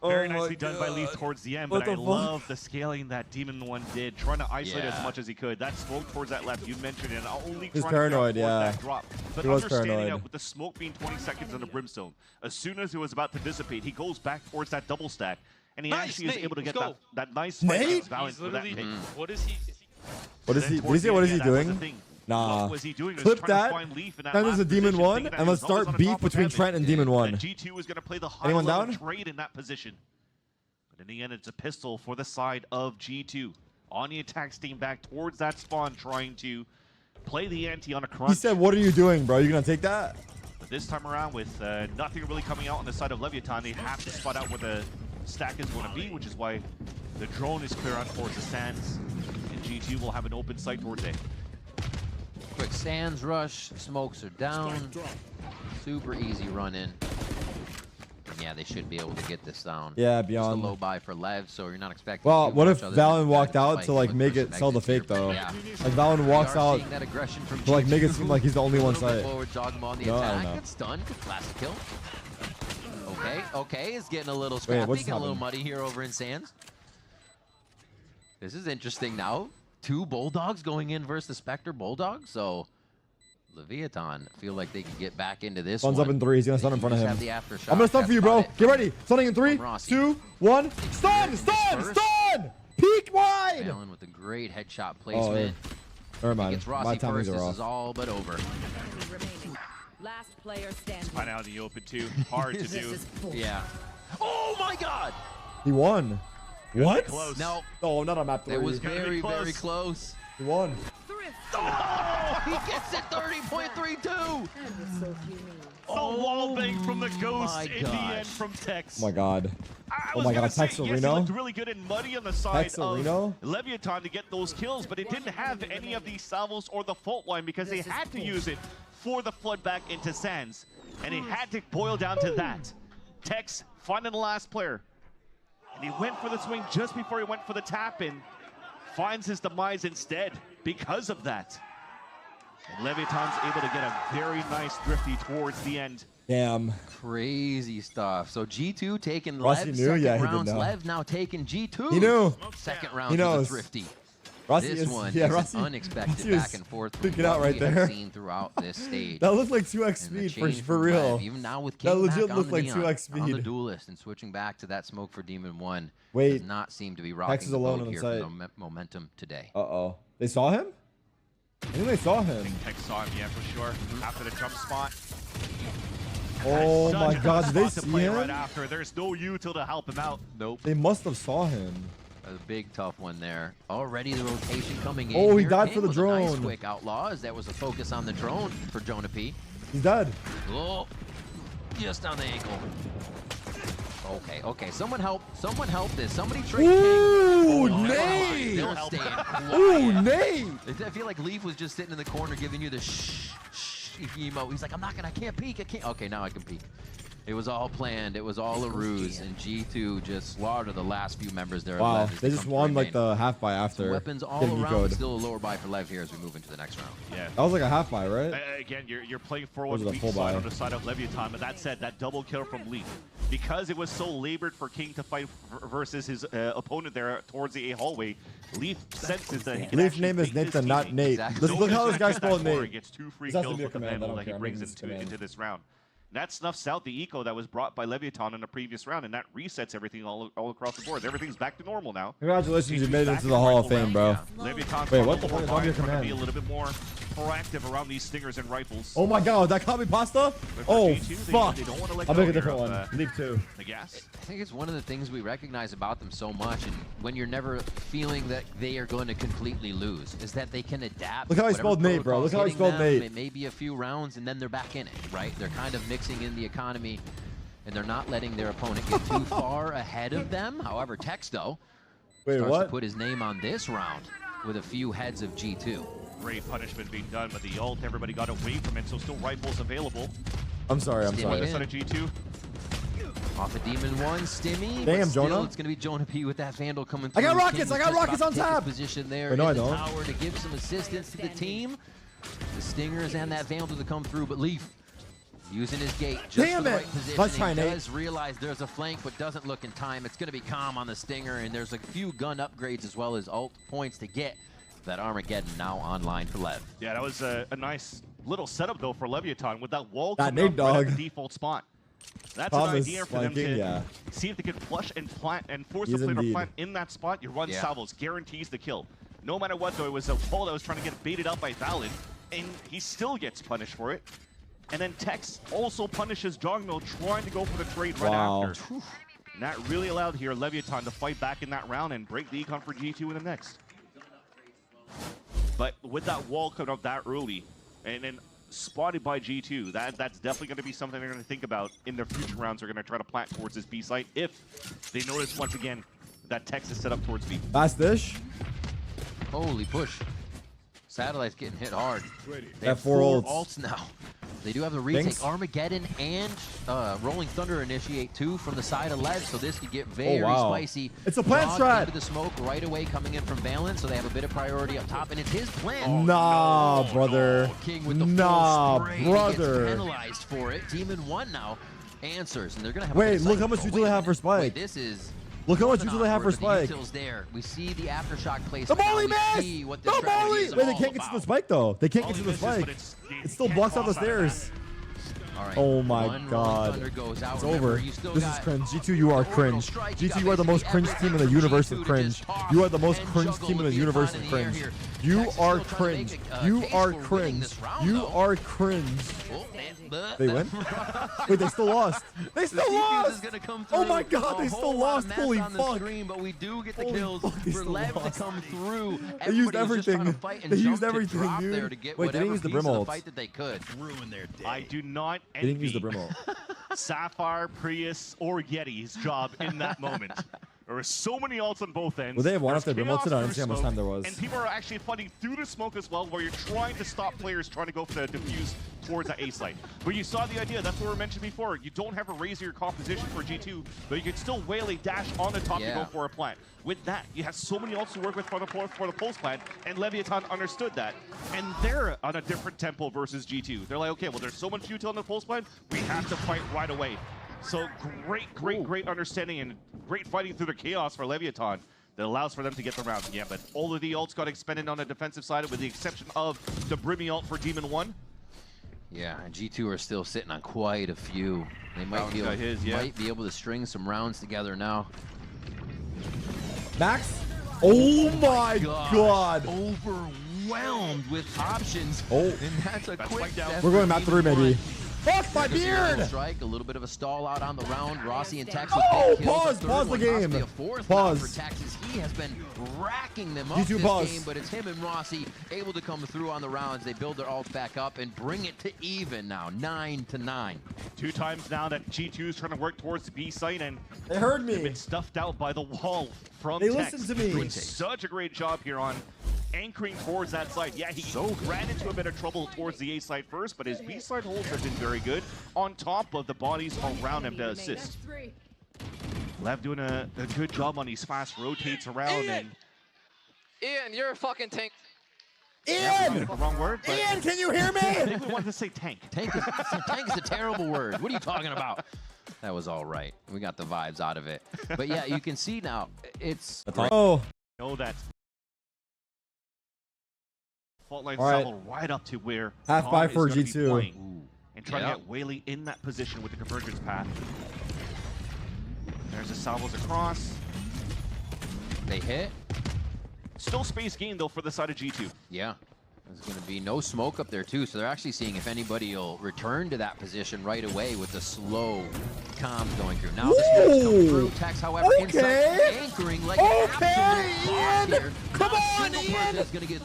Very Oh nicely my done by Leaf God. towards the end, What but I the fuck? love the scaling that Demon 1 did, trying to isolate as Yeah. much as he could. That smoke towards that left, you mentioned it, only He's trying paranoid, to get yeah. that drop. But He was understanding paranoid. that with the smoke being 20 seconds on the brimstone, as soon as it was about to dissipate, he goes back towards that double stack, and he Nice, actually is Nate, able to let's get go. that nice Nate? fight He's balance for that literally. pick. What is he? What is Then he? Did he towards say the what end, is he yeah, that was the doing? thing. Nah. What was he doing? He was Clip trying that. to find Leaf in that Then there's last a Demon position, 1, thinking that and he let's was always start on beef top of between heaven. Trent and Demon 1. And G2 was going to play the high Anyone level down? trade in that position. But in the end, it's a pistol for the side of G2. On the attack, steam back towards that spawn, trying to play the ante on a crunch. He said, "What are you doing, bro? You gonna take that?" But this time around, with nothing really coming out on the side of Leviathan, they have to spot out where the stack is going to be, which is why the drone is clear out towards the stands. And G2 will have an open sight towards A. Quick sands rush. Smokes are down. Super easy run in. yeah, they should be able to get this down. Yeah, Just beyond. a low buy for Lev, so you're not expecting. Well, too what much if other than Valen walked that out fight to like with make it some sell the exits here, fake but though? yeah. Like Valen walks We are out seeing that aggression from to like make it G2. seem like he's the only A one little bit site. forward, Dogma on the No, I don't attack. know. It's done. Classic kill. Okay, it's getting a little Wait, scrappy, what's getting a little happening? muddy here over in Sands. This is interesting now. 2 Bulldogs going in versus the Spectre Bulldog, so Leviathan feel like they can get back into this Sun's one. up in 3. He's gonna stun in They front of just him. have the aftershock. I'm gonna stun That's for you, bro. about it Get from- ready. Stunning in 3, from Rossi. 2, 1. Stun! in Stun! this Stun! Peek wide! Valen with a great headshot Oh, placement. never He mind. gets My Rossi timings first. are This off. is all but over. Remaining. Last player standing. Find out in the open too. Hard to This do. is bullshit. Yeah. Oh my God! He won. What? Close. No, Oh, not on map 3. it was Gotta be very, close. very close. He won. Thrift. Oh, he gets it 30.32. And with so few means. The wall bang from the ghost my in the gosh. end from Tex. Oh my god. I Oh was my gonna God, say, Tex yes, Areno? it looked really good and muddy on the side Tex of Areno? Leviathan to get those kills, but it didn't have any of these salvos or the fault line because they had to use it for the flood back into Sands. And it had to boil down to that. Tex finding the last player. And he went for the swing just before he went for the tap in. Finds his demise instead because of that. And Leviathan's able to get a very nice thrifty towards the end. Damn. Crazy stuff. So G2 taking Rossi Lev knew? second Yeah, he did rounds. know. Lev now taking G2. He knew. Second He round with a knows. thrifty. Rossi This is, one yeah, is Rossi, an unexpected Rossi is back and forth. from picking out what right we have there. seen throughout this stage. That looked like 2x And the speed change for from real. Lev, even now with That King legit back looked on like the 2x neon, on the speed. duelist and switching back to that smoke for Demon 1 Wait. does not seem to be Tex rocking is the alone boat on here site. for the momentum today. Uh-oh. They saw him? I think they saw him. Tex saw him, yeah, for sure. After the jump spot. Oh Such my a god, did they spot to see play Right him? after. There's no util to help him out. Nope. They must have saw him. A big tough one there. Already the rotation coming in. Oh, he here. died King for the with a nice drone. quick outlaw as that was a focus on the drone for Jonah P. He's dead. Oh, just on the ankle. Okay. Someone help this. Somebody trade King. Ooh, Oh, Nate! They're staying quiet. Ooh, Nate! I feel like Leaf was just sitting in the corner giving you the shh emo. He's like, I can't peek. I can't. Okay, now I can peek. It was all planned. It was all a ruse, and G2 just slaughtered the last few members there. of Wow, Lev as they just come to won like remain. the half buy Some after. weapons all getting around, ecoed. but still a lower buy for Lev here as we move into the next round. Yeah. That was like a half buy, right? Again, you're playing Those forward are the weak full side buy. on the side of Leviathan, but that said, that double kill from Leaf. Because it was so labored for King to fight versus his opponent there towards the A hallway, Leaf senses that he can Leaf's actually name is bait his Nathan, not teammate. Nate. Exactly. Look how this guy Get that spelled corner, Nate. Gets 2 free This has to kills be a with the command. I vandal don't that he care. brings Maybe it's into command. this round. That snuffs out the eco that was brought by Leviathan in the previous round, and that resets everything all across the board. Everything's back to normal now. Congratulations, you G2's made it back into in the Hall of rifle Fame, round. bro. Yeah. Leviathan's Wait, on what the the lower fuck is on your line, trying to command? be a little bit more proactive around these stingers and rifles. Oh my god, that copy pasta? But for Oh, G2, fuck. They don't want to let I'll go make a here different of, one. Leave 2. the gas. I think it's one of the things we recognize about them so much, and when you're never feeling that they are going to completely lose, is that they can adapt. Look how he Whatever spelled Nate, bro. protocol's Look how he hitting spelled them, Nate. It may be a few rounds, and then they're back in it, right? They're kind of mixing in the economy, and they're not letting their opponent get too far ahead of them. However, Tex, though, Wait, starts what? to put his name on this round with a few heads of G2. Great punishment being done, but the ult, everybody got away from it, so still rifles available. I'm sorry, I'm Stimmy sorry. Other in. side of G2. Off of Demon 1, Stimmy. Damn, but still, Jonah. it's going to be Jonah P with that Vandal coming I through. got King rockets, was I got just about rockets to on take his top. Position there Wait, no, in I the don't. tower to give some assistance to the team. The Stingers and that Vandal to come through, but Leaf using his gate just Damn for the it. right position. Let's try, He Nate. does realize there's a flank, but doesn't look in time. It's going to be calm on the Stinger, and there's a few gun upgrades as well as ult points to get that Armageddon now online for Lev. Yeah, that was a nice little setup, though, for Leviathan with that wall That coming Nate up right at dog. the default spot. That's Thomas an idea for them flanking, to yeah. see if they can flush and plant and force He's the player to indeed. plant in that spot. You run Yeah. salvos, guarantees the kill. No matter what, though, it was a ball that was trying to get baited out by Valid, and he still gets punished for it. And then Tex also punishes Jogno trying to go for the trade right Wow. after. And that really allowed here Leviathan to fight back in that round and break the econ for G2 in the next. But with that wall coming up that early, and then spotted by G2, that's definitely going to be something they're going to think about in their future rounds. They're going to try to plant towards this B site if they notice once again that Tex is set up towards B. Fast dish. Holy push. Satellite's getting hit hard. They That have 4 4 ults. ults now. They do have the retake. Thanks. Armageddon and Rolling Thunder initiate too from the side of Lev, so this could get very spicy. It's a plant strat. Into the smoke right away coming in from Valorant, so they have a bit of priority up top, and it's his plant. Nah, brother. King with the nah, full spray. brother. He gets penalized for it. Demon 1 now answers, and they're going to have Wait, look how much utility they have for Spike. Wait, this is... Look how much usually they have for Spike. There. We see the aftershock place. The molly missed! The molly! Wait, they can't get to the Spike though. They can't get to the Spike. It still blocks out the stairs. Right. Oh my god. It's over. This is cringe. G2, you are cringe. G2, you are the most cringe team in the universe of cringe. You are the most cringe team in the universe of cringe. You are cringe. You are cringe. You are cringe. They win? Wait, they still lost. They still lost! Oh my god, they still lost. Holy fuck. But we do get the kills for Lev to come through. They used everything. They used everything, dude. Wait, they didn't use the Brim ult. I do not They didn't use the Brim ult. Sapphire, Prius, or Yeti's job in that moment. There were so many ults on both ends. Well, they have one off their Brim ult today. I Chaos didn't see how much time there was. And people are actually fighting through the smoke as well, where you're trying to stop players trying to go for the defuse towards that A site. But you saw the idea. That's what we mentioned before. You don't have a razor composition for G2, but you can still whale a dash on the top to go for a plant. With that, you have so many ults to work with for the pulse plant, and Leviathan understood that. And they're on a different tempo versus G2. They're like, okay, well, there's so much utility on the pulse plant, we have to fight right away. So great understanding and great fighting through the chaos for Leviathan that allows for them to get the round. Yeah, but all of the ults got expended on the defensive side with the exception of the Brimmy ult for Demon 1. Yeah, and G2 are still sitting on quite a few. They might be able to string some rounds together now. Max? Oh my god. Overwhelmed with options. Oh. And that's a quick death. We're going map 3 maybe. Fuck my beard! Strike, a little bit of a stall out on the round. Rossi and Tex with pause the game. Pause. For Texas. He has been racking them up G2 this pause. game, but it's him and Rossi able to come through on the rounds. They build their ults back up and bring it to even now, 9-9. 2 times now that G2 is trying to work towards the B site, and they heard me. They've been stuffed out by the wall from They Tex. listened to me. Doing such a great job here on anchoring towards that side. Yeah, he ran into a bit of trouble towards the A side first, but his B side holds have been very good on top of the bodies around him to assist. Lev doing a good job on these fast rotates around. Ian, you're a fucking tank. Ian! The wrong word. But Ian, can you hear me? I think we wanted to say tank. Tank is a terrible word. What are you talking about? That was all right. We got the vibes out of it. But yeah, you can see now, it's... Oh. Know that fault line right. right up to where half buy for G2 and trying to get Whaley in that position with the convergence path. There's the salvos across. They hit. Still space gain though for the side of G2. Yeah. There's going to be no smoke up there too, so they're actually seeing if anybody will return to that position right away with the slow comms going through. Now the smoke's come through. Tex, however, inside anchoring like Ian! Come on, Ian!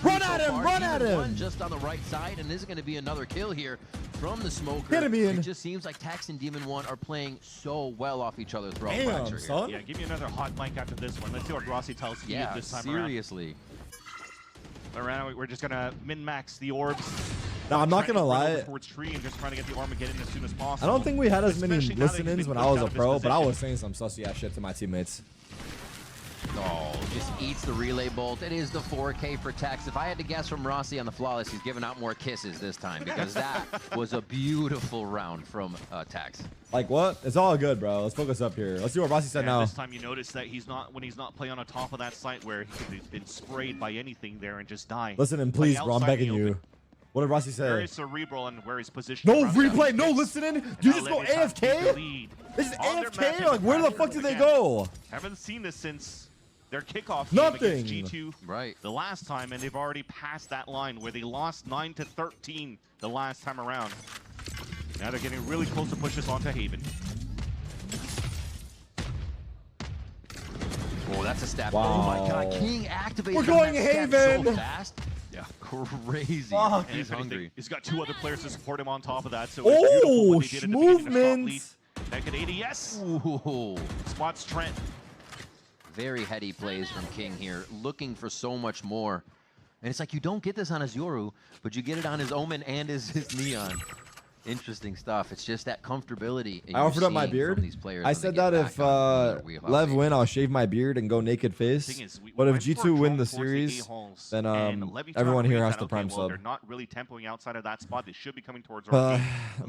Run at him! Run at him! Just on the right side, and this is going to be another kill here from the smoker. Hit him, Ian. It just seems like Tex and Demon 1 are playing so well off each other's throat. Damn, son. Yeah, give me another hot mic after this one. Let's see what Rossi tells you this time seriously. Around, we're just gonna min-max the orbs. No, I'm not gonna lie. Towards tree and just trying to get the Armageddon as soon as possible. I don't think we had as many listen-ins when I was a pro, but I was saying some sussy ass shit to my teammates. Oh, just eats the relay bolt. It is the 4K for Tex. If I had to guess from Rossi on the flawless, he's giving out more kisses this time because that was a beautiful round from Tex. Like what? It's all good, bro. Let's focus up here. Let's see what Rossi said now. This time you notice that he's not playing on top of that site where he could have been sprayed by anything there and just die. Listen and please, bro. I'm begging you. What did Rossi say? Very cerebral and where he's positioned. No replay. No listening. You just go AFK. This is AFK. Like where the fuck did they go? Haven't seen this since their kickoff game against G2 the last time, and they've already passed that line where they lost 9-13 the last time around. Now they're getting really close to push this onto Haven. Oh, that's a stab. Wow. Oh my god, King activated. We're going Haven. So fast. Yeah. Crazy. Fuck. He's hungry. He's got 2 other players to support him on top of that. So oh, movements. Naked 80, yes. Ooh. Spots Trent. Very heady plays from King here, looking for so much more. And it's like you don't get this on his Yoru, but you get it on his Omen and his Neon. Interesting stuff. It's just that comfortability. I offered up my beard. These players I said that if Lev win, I'll shave my beard and go naked face. But if G2 win the series, then everyone here has to prime sub. They're not really tempoing outside of that spot. They should be coming towards But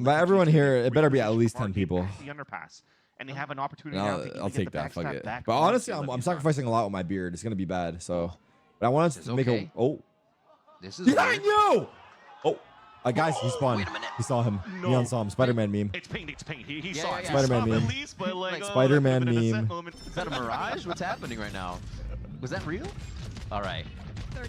everyone here, it better be at least 10 people. The underpass. And they have an opportunity now to I'll take that. Fuck it. Back But honestly, I'm sacrificing a lot with my beard. It's gonna be bad. So, but I want us to make a. Oh, this is behind you. Oh, guys, he spawned. He saw him. No. Neon saw him. Spider-Man meme. It's pinged. It's pinged. He saw it. Spider-Man meme. Spider-Man meme. Is that a mirage? What's happening right now? Was that real? All right.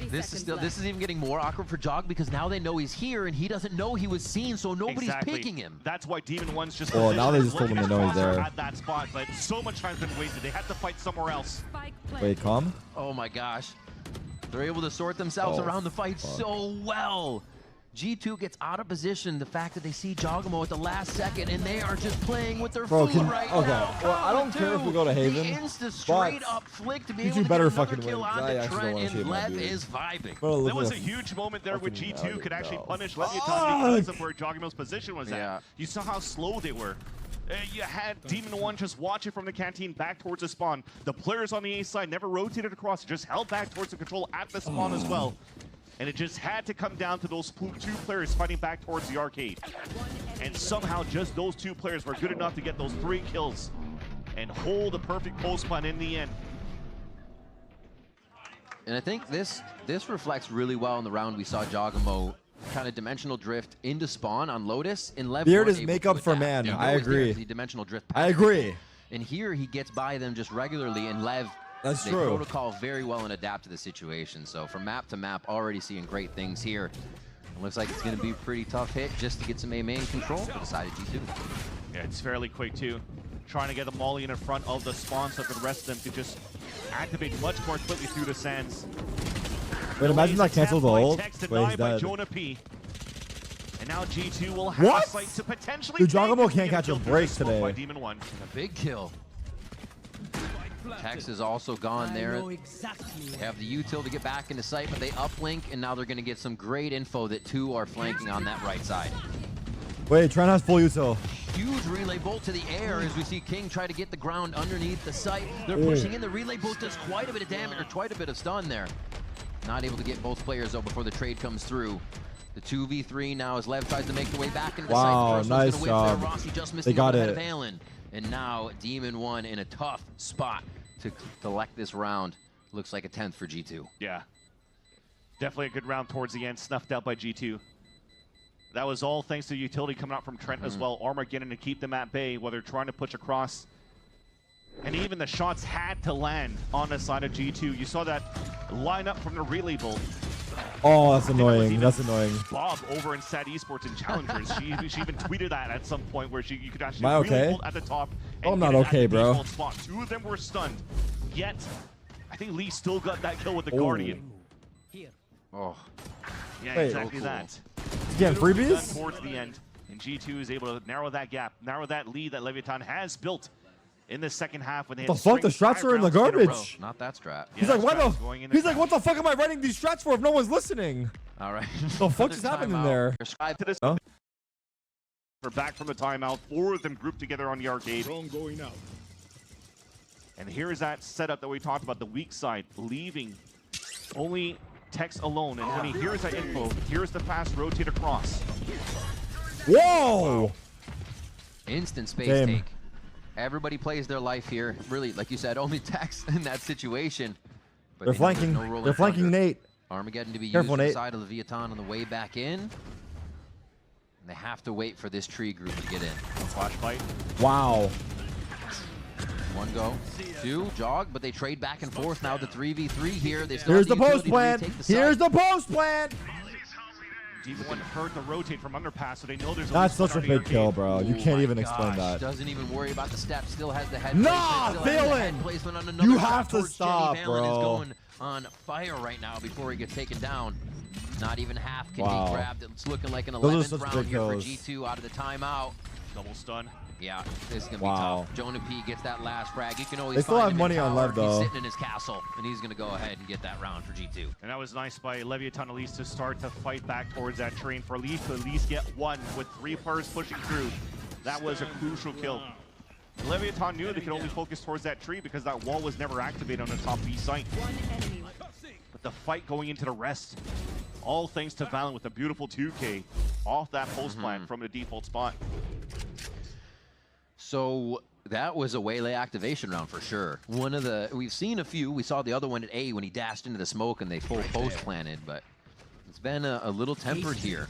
This is even getting more awkward for Jog because now they know he's here and he doesn't know he was seen, so nobody's picking him. That's why Demon One's just. Oh, now they just told him to know he's there. At that spot, but so much time's been wasted. They had to fight somewhere else. Wait, calm. Oh my gosh, they're able to sort themselves around the fight so well. G2 gets out of position. The fact that they see Jogamo at the last second and they are just playing with their food right now. Well, I don't care if we go to Haven. The insta straight up flick to be able to better get another fucking kill win. on I the actually don't Trent, want to shave and my Lev beard. is vibing. There was a huge moment there where G2 could actually punish Leviathan because of where Jogamo's position was at. You saw how slow they were. You had Demon One just watching from the canteen back towards the spawn. The players on the A side never rotated across, just held back towards the control at the spawn as well. And it just had to come down to those two players fighting back towards the arcade. And somehow just those two players were good enough to get those 3 kills and hold a perfect post plan in the end. And I think this reflects really well in the round we saw Jogamo kind of dimensional drift into spawn on Lotus, and Lev beard is makeup for man. I agree. The dimensional drift. I agree. And here he gets by them just regularly, and Lev. That's they true. protocol very well and adapt to the situation. So from map to map, already seeing great things here. It looks like it's going to be a pretty tough hit just to get some A main control for the side of G2. Yeah, it's fairly quick too. Trying to get the Molly in front of the spawn so that the rest of them could just activate much more quickly through the sands. Wait, imagine that cancels the ult. Wait, he's dead. Jonah P. And now G2 will have a sight to potentially. Dude, Jogamo can't catch a break today. By Demon One. And a big kill. Tex is also gone there. They have the util to get back into sight, but they uplink, and now they're going to get some great info that 2 are flanking on that right side. Wait, Trent has full util. Huge relay bolt to the air as we see King try to get the ground underneath the site. They're pushing in. The relay bolt does quite a bit of damage, or quite a bit of stun there. Not able to get both players, though, before the trade comes through. The 2v3 now as Lev tries to make the way back into the site. The first nice one's gonna job. whip there. Rossi just missed They the got overhead it. of Valen. And now Demon One in a tough spot to collect this round. Looks like a 10th for G2. Yeah. Definitely a good round towards the end, snuffed out by G2. That was all thanks to utility coming out from Trent as well. Armageddon to keep them at bay while they're trying to push across. And even the shots had to land on the side of G2. You saw that line up from the relay bolt. Oh, that's annoying. That's annoying. Bob over in Sad Esports and Challengers. she even tweeted that at some point where you could actually Am I okay? relay bolt at the top. And I'm not get it at okay, the bro. default spot. 2 of them were stunned. Yet, I think Lee still got that kill with the Guardian. Oh, Yeah, Wait, exactly so cool. that. Again, Done freebies? towards the end, and G2 is able to narrow that gap, narrow that lead that Leviathan has built in the second half. When they The had fuck? The string strats 5 are in the rounds a row. garbage. not that strat. He's Yeah, like, why that strat's going in the? the He's like, what the fuck am I writing these strats for if no one's listening? All right. The fuck just happened in there? To this, Huh? We're back from the timeout. 4 of them grouped together on the arcade. Going out. And here's that setup that we talked about, the weak side, leaving only Tex alone. And when he hears that info, here's the fast rotate across. Whoa! Instant space Damn. take. Everybody plays their life here. Really, like you said, only Tex in that situation. But They're they know there's flanking. no rolling They're flanking thunder. Nate. Armageddon to be Careful, used on the Nate. side of Leviathan on the way back in. And they have to wait for this tree group to get in. Flash fight. Wow. 1 go, 2 jog, but they trade back and forth now. The 3v3 here. They still Here's have the post utility to plan. retake the Here's site. the post plan. Demon One heard the rotate from underpass, so they know there's That's least such a one on the big kill, arcade. bro. You Oh can't my even explain gosh, that. Doesn't even worry about the step. Still has the head. Nah, placement, still has the head Valen! placement on another You shot have to towards stop, Jenny. Valen is bro. going on fire right now before he gets taken down. Not even half can Wow. be grabbed. It's looking like an Those are 11th such round big here for kills. G2 out of the timeout. Double stun. Yeah, this is going to Wow. be tough. Jonah P gets that last frag. You can always They still find have him money in on tower. Lev, though. He's sitting in his castle, and he's going to go ahead and get that round for G2. And that was nice by Leviathan at least to start to fight back towards that train for Leaf to at least get one with 3 players pushing through. That was a crucial kill. Leviathan knew they could only focus towards that tree because that wall was never activated on the top B site. One enemy. But the fight going into the rest, all thanks to Valorant with a beautiful 2K off that post plant from the default spot. So that was a Waylay activation round for sure. We've seen a few. We saw the other one at A when he dashed into the smoke and they full post planted, but it's been a little tempered here.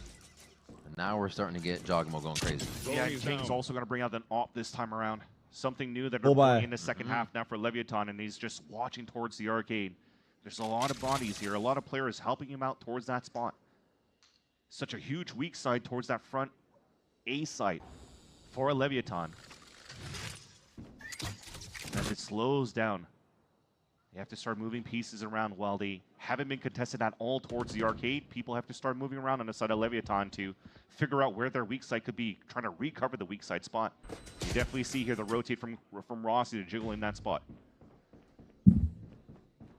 And now we're starting to get Jogamo going crazy. Yeah, King's also going to bring out an AWP this time around. Something new that Bull they're by. playing in the second half now for Leviathan, and he's just watching towards the arcade. There's a lot of bodies here, a lot of players helping him out towards that spot. Such a huge weak side towards that front A site for Leviathan. As it slows down, they have to start moving pieces around while they haven't been contested at all towards the arcade. People have to start moving around on the side of Leviathan to figure out where their weak side could be, trying to recover the weak side spot. You definitely see here the rotate from Rossi to jiggle in that spot.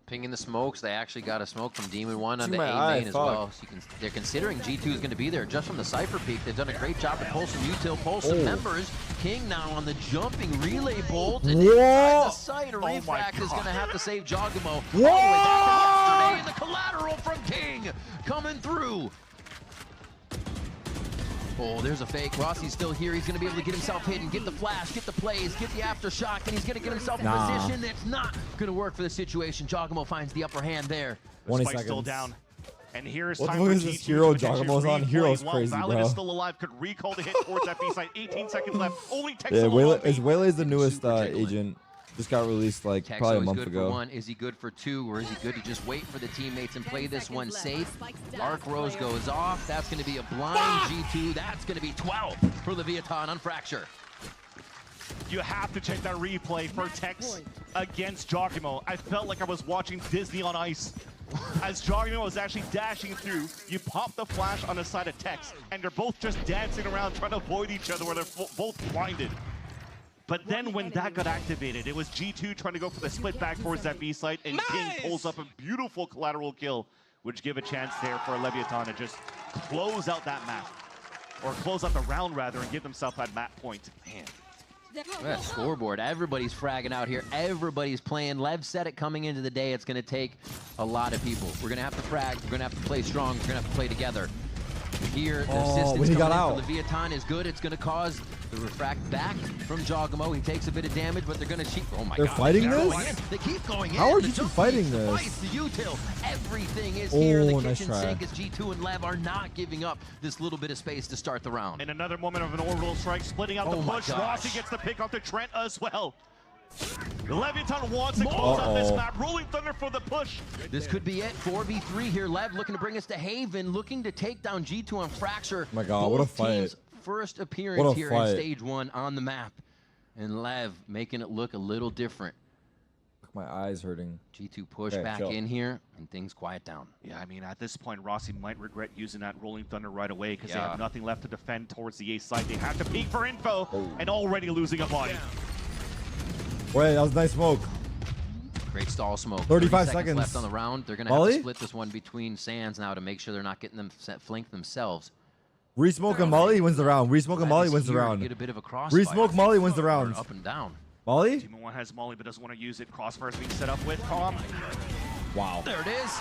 Pinging the smokes. They actually got a smoke from Demon 1 on the my A eye, main as fuck. well. So they're considering G2 is going to be there just from the Cypher peak. They've done a great job to pull some util, pull some members. King now on the jumping relay bolt. And inside the site, a refract is going to have to save Jogamo. All the way back from yesterday, and the collateral from King coming through. Oh, there's a fake. Rossi's still here. He's going to be able to get himself hidden, get the flash, get the plays, get the aftershock, and he's going to get himself in position that's not going to work for the situation. Jogamo finds the upper hand there. 20 Spike's still seconds. down. And here's What time the for fuck is G2 this hero to potentially Jogamo's on? replay Hero's while crazy, Valid bro. is still alive, could recall the hit towards that B side. 18 seconds left. Only Tex Yeah, alone. Waylay's the newest Super jiggling. agent. Just got released like Tex probably a always month good ago. for 1. Is he good for 2, or is he good to just wait for the teammates and play this one safe? Arc Rose goes off. That's going to be a blind G2. That's going to be 12 for Leviathan on Fracture. You have to check that replay for Tex against Jogamo. I felt like I was watching Disney on Ice. As Jogamo was actually dashing through, you pop the flash on the side of Tex, and they're both just dancing around trying to avoid each other where they're both blinded. But then when that got activated, it was G2 trying to go for the split back towards that B site, and King pulls up a beautiful collateral kill, which give a chance there for Leviathan to just close out that map. Or close out the round, rather, and give themselves that map point. Man. Look at that scoreboard. Everybody's fragging out here. Everybody's playing. Lev said it coming into the day. It's going to take a lot of people. We're going to have to frag. We're going to have to play strong. We're going to have to play together. Here, the assistance when he got coming in out. for Leviathan is good. It's going to cause the refract back from Jogamo. He takes a bit of damage, but they're going to cheat. Oh my They're God. fighting They're this? going in. They keep going in. How are The G2 jump fighting leads, the this? fights, the util. Everything is here in the nice kitchen try. sink as G2 and Lev are not giving up this little bit of space to start the round. And another moment of an orbital strike, splitting out the my push. gosh. Rossi gets the pick off the Trent as well. Leviathan wants to close out this map. Rolling Thunder for the push. This could be it. 4v3 here. Lev looking to bring us to Haven, looking to take down G2 on Fracture. My God, what a Both teams' fight. first appearance What a here fight. in stage 1 on the map. And Lev making it look a little different. My eyes hurting. G2 push Okay, back chill. in here, and things quiet down. Yeah, I mean, at this point, Rossi might regret using that Rolling Thunder right away because they Yeah. have nothing left to defend towards the A side. They have to peek for info and already losing a body. Wait, that was nice smoke. Great stall smoke. 35 30 seconds. left on the round. They're going to have Molly? to split this one between Sands now to make sure they're not getting them flanked themselves. Resmoke and Molly wins the round. Resmoke and Molly Lev is wins the here to round. Get a bit of a crossfire. Resmoke Molly wins the round. Up and down. Molly? Team 1 has Molly but doesn't want to use it. Crossfire is being set up with Calm. Wow. There it is.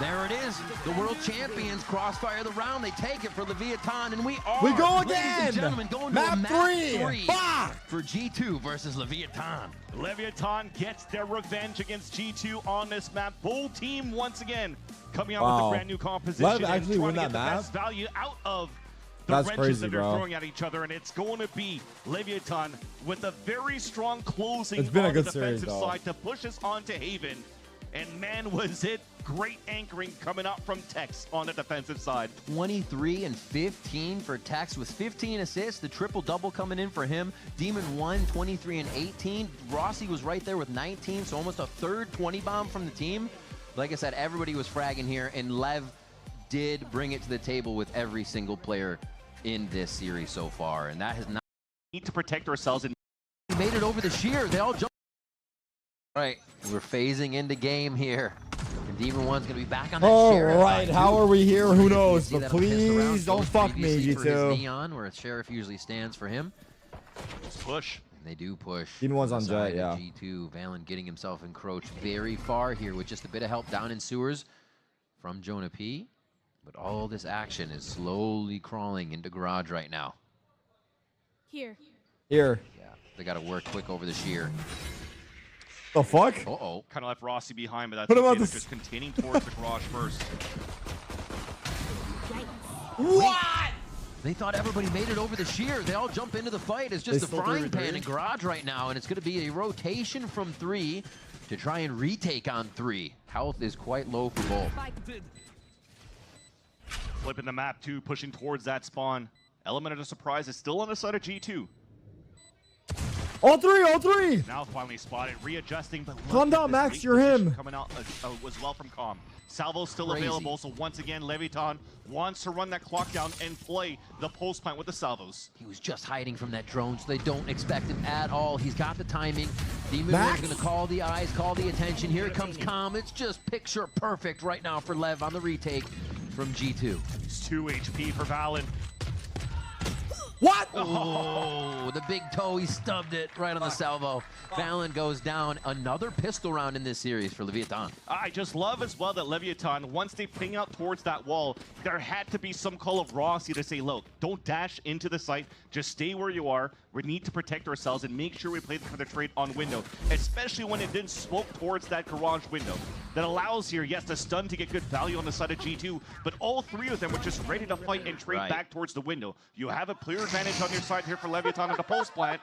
There it is. The world champions crossfire the round. They take it for Leviathan, and we are. We go ladies again. and gentlemen, going to Map a map 3. Fuck. for G2 versus Leviathan. Leviathan gets their revenge against G2 on this map. Bull team once again coming out with Wow. a brand new composition. Lev and actually trying won to that get the map? best value out of the That's wrenches crazy, that they're bro. throwing at each other, and it's going to be Leviathan with a very strong closing It's been a on the good series, defensive though. side to push us onto Haven. And man, was it great anchoring coming out from Tex on the defensive side. 23 and 15 for Tex with 15 assists. The triple-double coming in for him. Demon 1, 23 and 18. Rossi was right there with 19, so almost a third 20 bomb from the team. Like I said, everybody was fragging here, and Lev did bring it to the table with every single player in this series so far, and that has not need to protect ourselves and made it over the sheer. They all jumped. Right, we're phasing into game here. And Demon One's gonna be back on that Sheriff. All right, how are we here? Who knows? But please don't fuck me, G2. Neon, where Sheriff usually stands for him. just push. And they do push. Demon One's on Jet, yeah. G2, Valen getting himself encroached very far here with just a bit of help down in sewers from Jonah P. But all this action is slowly crawling into Garage right now. Here. Here. Yeah, they gotta work quick over the sheer. The fuck? Uh-oh. Kind of left Rossi behind, but that's What about okay. They're this? just containing towards the garage first. What? They thought everybody made it over the sheer. They all jump into the fight. It's just a frying pan in Garage right now, and it's going to be a rotation from 3 to try and retake on 3. Health is quite low for both. Flipping the map too, pushing towards that spawn. Element of the surprise is still on the side of G2. All three. Now finally spotted, readjusting, but look Calm at down, this Max, late you're position him. coming out as well from Calm. Salvo's still Crazy. available, so once again, Leviton wants to run that clock down and play the pulse plant with the Salvos. He was just hiding from that drone, so they don't expect him at all. He's got the timing. Demon Max? One's going to call the eyes, call the attention. Here comes Calm. It's just picture perfect right now for Lev on the retake from G2. It's 2 HP for Valen. What? Oh, the big toe, he stubbed it right on the salvo. Valen goes down. Another pistol round in this series for Leviathan. I just love as well that Leviathan, once they ping out towards that wall, there had to be some call of Rossi to say, look, don't dash into the site, just stay where you are. We need to protect ourselves and make sure we play for the trade on window, especially when it didn't smoke towards that garage window. That allows here, yes, the stun to get good value on the side of G2, but all 3 of them were just ready to fight and trade back towards the window. You have a clear advantage on your side here for Leviathan at the pulse plant.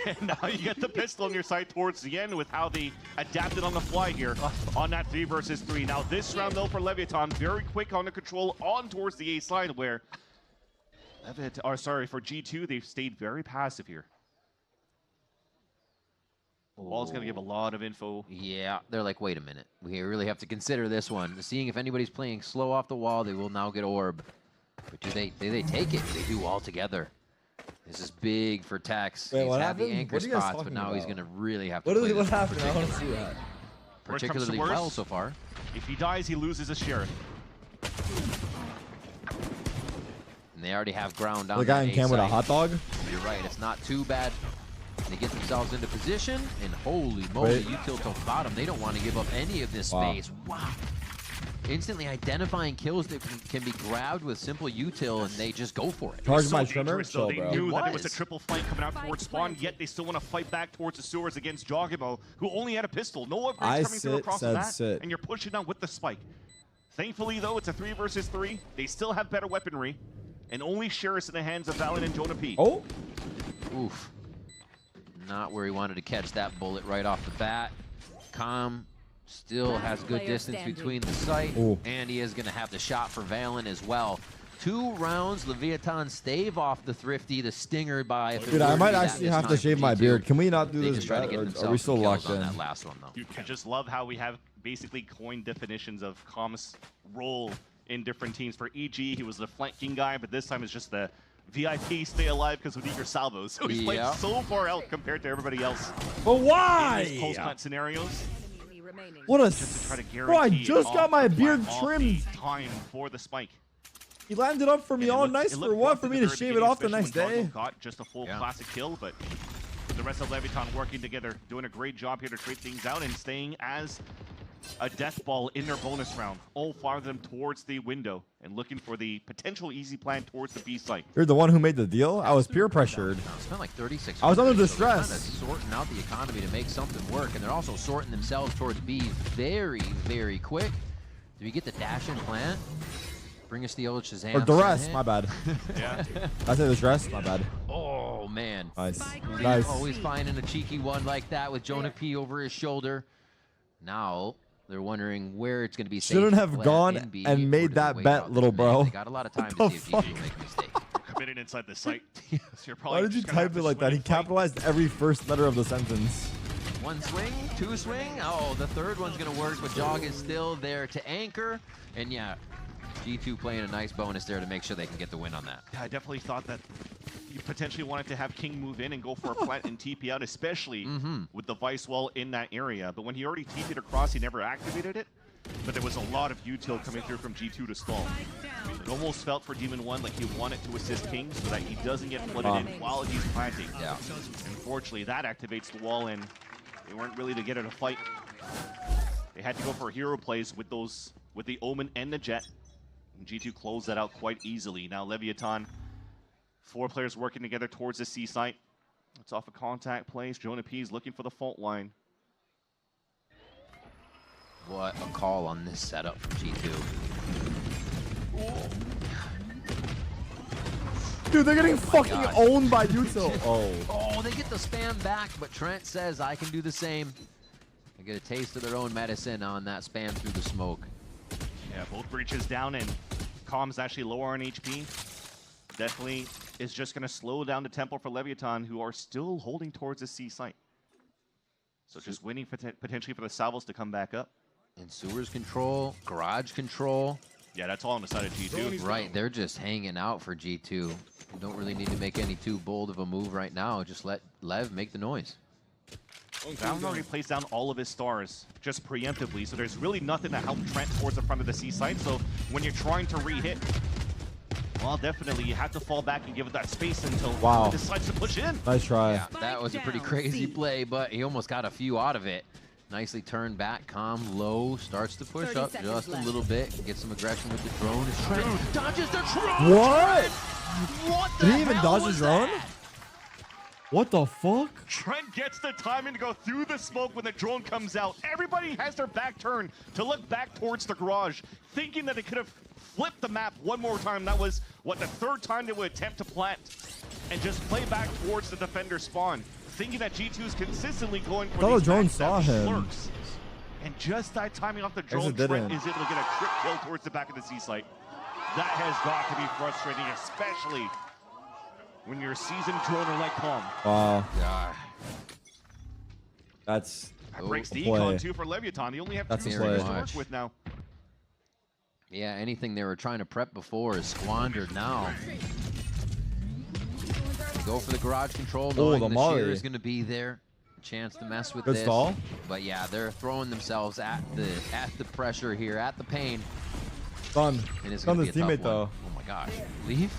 And now you get the pistol on your side towards the end with how they adapted on the fly here on that 3 versus 3. Now this round though for Leviathan, very quick on the control on towards the A side where for G2, they've stayed very passive here. Wall's going to give a lot of info. Yeah, they're like, wait a minute. We really have to consider this one. Seeing if anybody's playing slow off the wall, they will now get orb. But do they take it? They do all together. This is big for Tex. Wait, he's what had the happened? anchor What are you guys spots, but talking now about? he's going to really have to What play this happened? I want to see that. particularly worse, well so far. If he dies, he loses a sheriff. And they already have ground on The guy in that cam with a site. hot dog? You're right, it's not too bad. They get themselves into position, and holy moly, Wait. util to bottom. They don't want to give up any of this space. Wow. Instantly identifying kills that can be grabbed with simple util, and they just go for it. Charge So my trimmer? dangerous, though. Chill, They bro. knew that it was a was. triple flank coming out towards spawn, yet they still want to fight back towards the sewers against Jogimo, who only had a pistol. No upgrades I coming through sit, across said the map, sit. and you're pushing down with the spike. Thankfully, though, it's a 3 versus 3. They still have better weaponry, and only Sheriff's in the hands of Valen and Jonah P. Oh, Oof. Not where he wanted to catch that bullet right off the bat. Calm still has good Player distance standing. between the site, Ooh. and he is going to have the shot for Valen as well. 2 rounds, Leviathan stave off the Thrifty, the Stinger by. dude, I might actually have to shave my beard. Can we not do They this? just try to get Or themselves are we still some kills locked on in? that last one, though. I just love how we have basically coined definitions of Com's role in different teams. For EG, he was the flanking guy, but this time it's just the VIP stay alive because of eager salvos. So he's playing Yeah. so far out compared to everybody else But in these why? post-plant scenarios. Enemy remaining. What a Just to try to bro! I guarantee just got off my the beard plant, off trimmed. the time for the spike. He landed up for me And it all looked- nice it for looked what? rough For at me the to very shave it beginning, off the especially next when day? Doggo got just a full Yeah. classic kill, but the rest of Leviton working together, doing a great job here to trade things out and staying as a death ball in their bonus round. All 5 of them towards the window and looking for the potential easy plan towards the B site. You're the one who made the deal. I was peer pressured. No, it's been like 36. I was under so they're distress. kinda sorting out the economy to make something work, and they're also sorting themselves towards B very, very quick. Do we get the dash and plant? Bring us the old Shazam. Or duress, Sunhit. my bad. Yeah. I said duress, my bad. Oh man. Nice, nice. Always finding a cheeky one like that with Jonah P over his shoulder. Now they're wondering where it's going to be safe. Shouldn't to have plant gone in B, and or made do they that wait bet, out little there? Man, bro. They got a lot of time What to see the if GG will make a mistake. Committed inside the site. So you're probably Why did you just gonna have type it to like that? swing He and fight. capitalized every first letter of the sentence. 1 swing, 2 swing. Oh, the third one's going to work, but Jog is still there to anchor. And yeah, G2 playing a nice bonus there to make sure they can get the win on that. Yeah, I definitely thought that you potentially wanted to have King move in and go for a plant and TP out, especially with the Vice Wall in that area. But when he already TP'd across, he never activated it. But there was a lot of util coming through from G2 to stall. It almost felt for Demon 1 like he wanted to assist King so that he doesn't get flooded in while he's planting. Yeah. Unfortunately, that activates the wall, and they weren't really to get it a fight. They had to go for hero plays with the Omen and the Jet. And G2 closed that out quite easily. Now Leviathan, 4 players working together towards the C site. It's off a contact place. Jonah P is looking for the fault line. What a call on this setup from G2. Dude, they're getting fucking owned by Util. Oh, they get the spam back, but Trent says, I can do the same. They get a taste of their own medicine on that spam through the smoke. Yeah, both breaches down, and Calm's actually lower on HP. Definitely is just going to slow down the tempo for Leviathan, who are still holding towards the C site. So just waiting for potentially for the salvos to come back up. And sewers control, garage control. Yeah, that's all on the side of G2. Right, they're just hanging out for G2. You don't really need to make any too bold of a move right now. Just let Lev make the noise. Down already plays down all of his stars just preemptively, so there's really nothing to help Trent towards the front of the C site. So when you're trying to re-hit, well, definitely you have to fall back and give it that space until he decides to push in. Nice try. Yeah, that was a pretty crazy play, but he almost got a few out of it. Nicely turned back, Calm low, starts to push up just a little bit, get some aggression with the drone. Trent dodges the drone! What? What the Did he even hell dodge the was drone? that? What the fuck? Trent gets the timing to go through the smoke when the drone comes out. Everybody has their back turned to look back towards the garage, thinking that it could have flipped the map one more time. That was, what, the 3rd time they would attempt to plant and just play back towards the defender spawn, thinking that G2 is consistently going for these drone backstab saw him. slurks. And just that timing off the drone, Trent is able to get a quick kill towards the back of the C site. That has got to be frustrating, especially when you're a seasoned droner like Calm. Wow. Yeah. That breaks the econ too for Leviathan. They only have 2 seconds to work with now. Yeah, anything they were trying to prep before is squandered now. They go for the garage control, knowing the shear is going to be there. Chance to mess with this. Stall. But yeah, they're throwing themselves at the pressure here, at the pain. Stun. And it's Stun going his to be a tough teammate one. though. Oh my gosh. Leaf?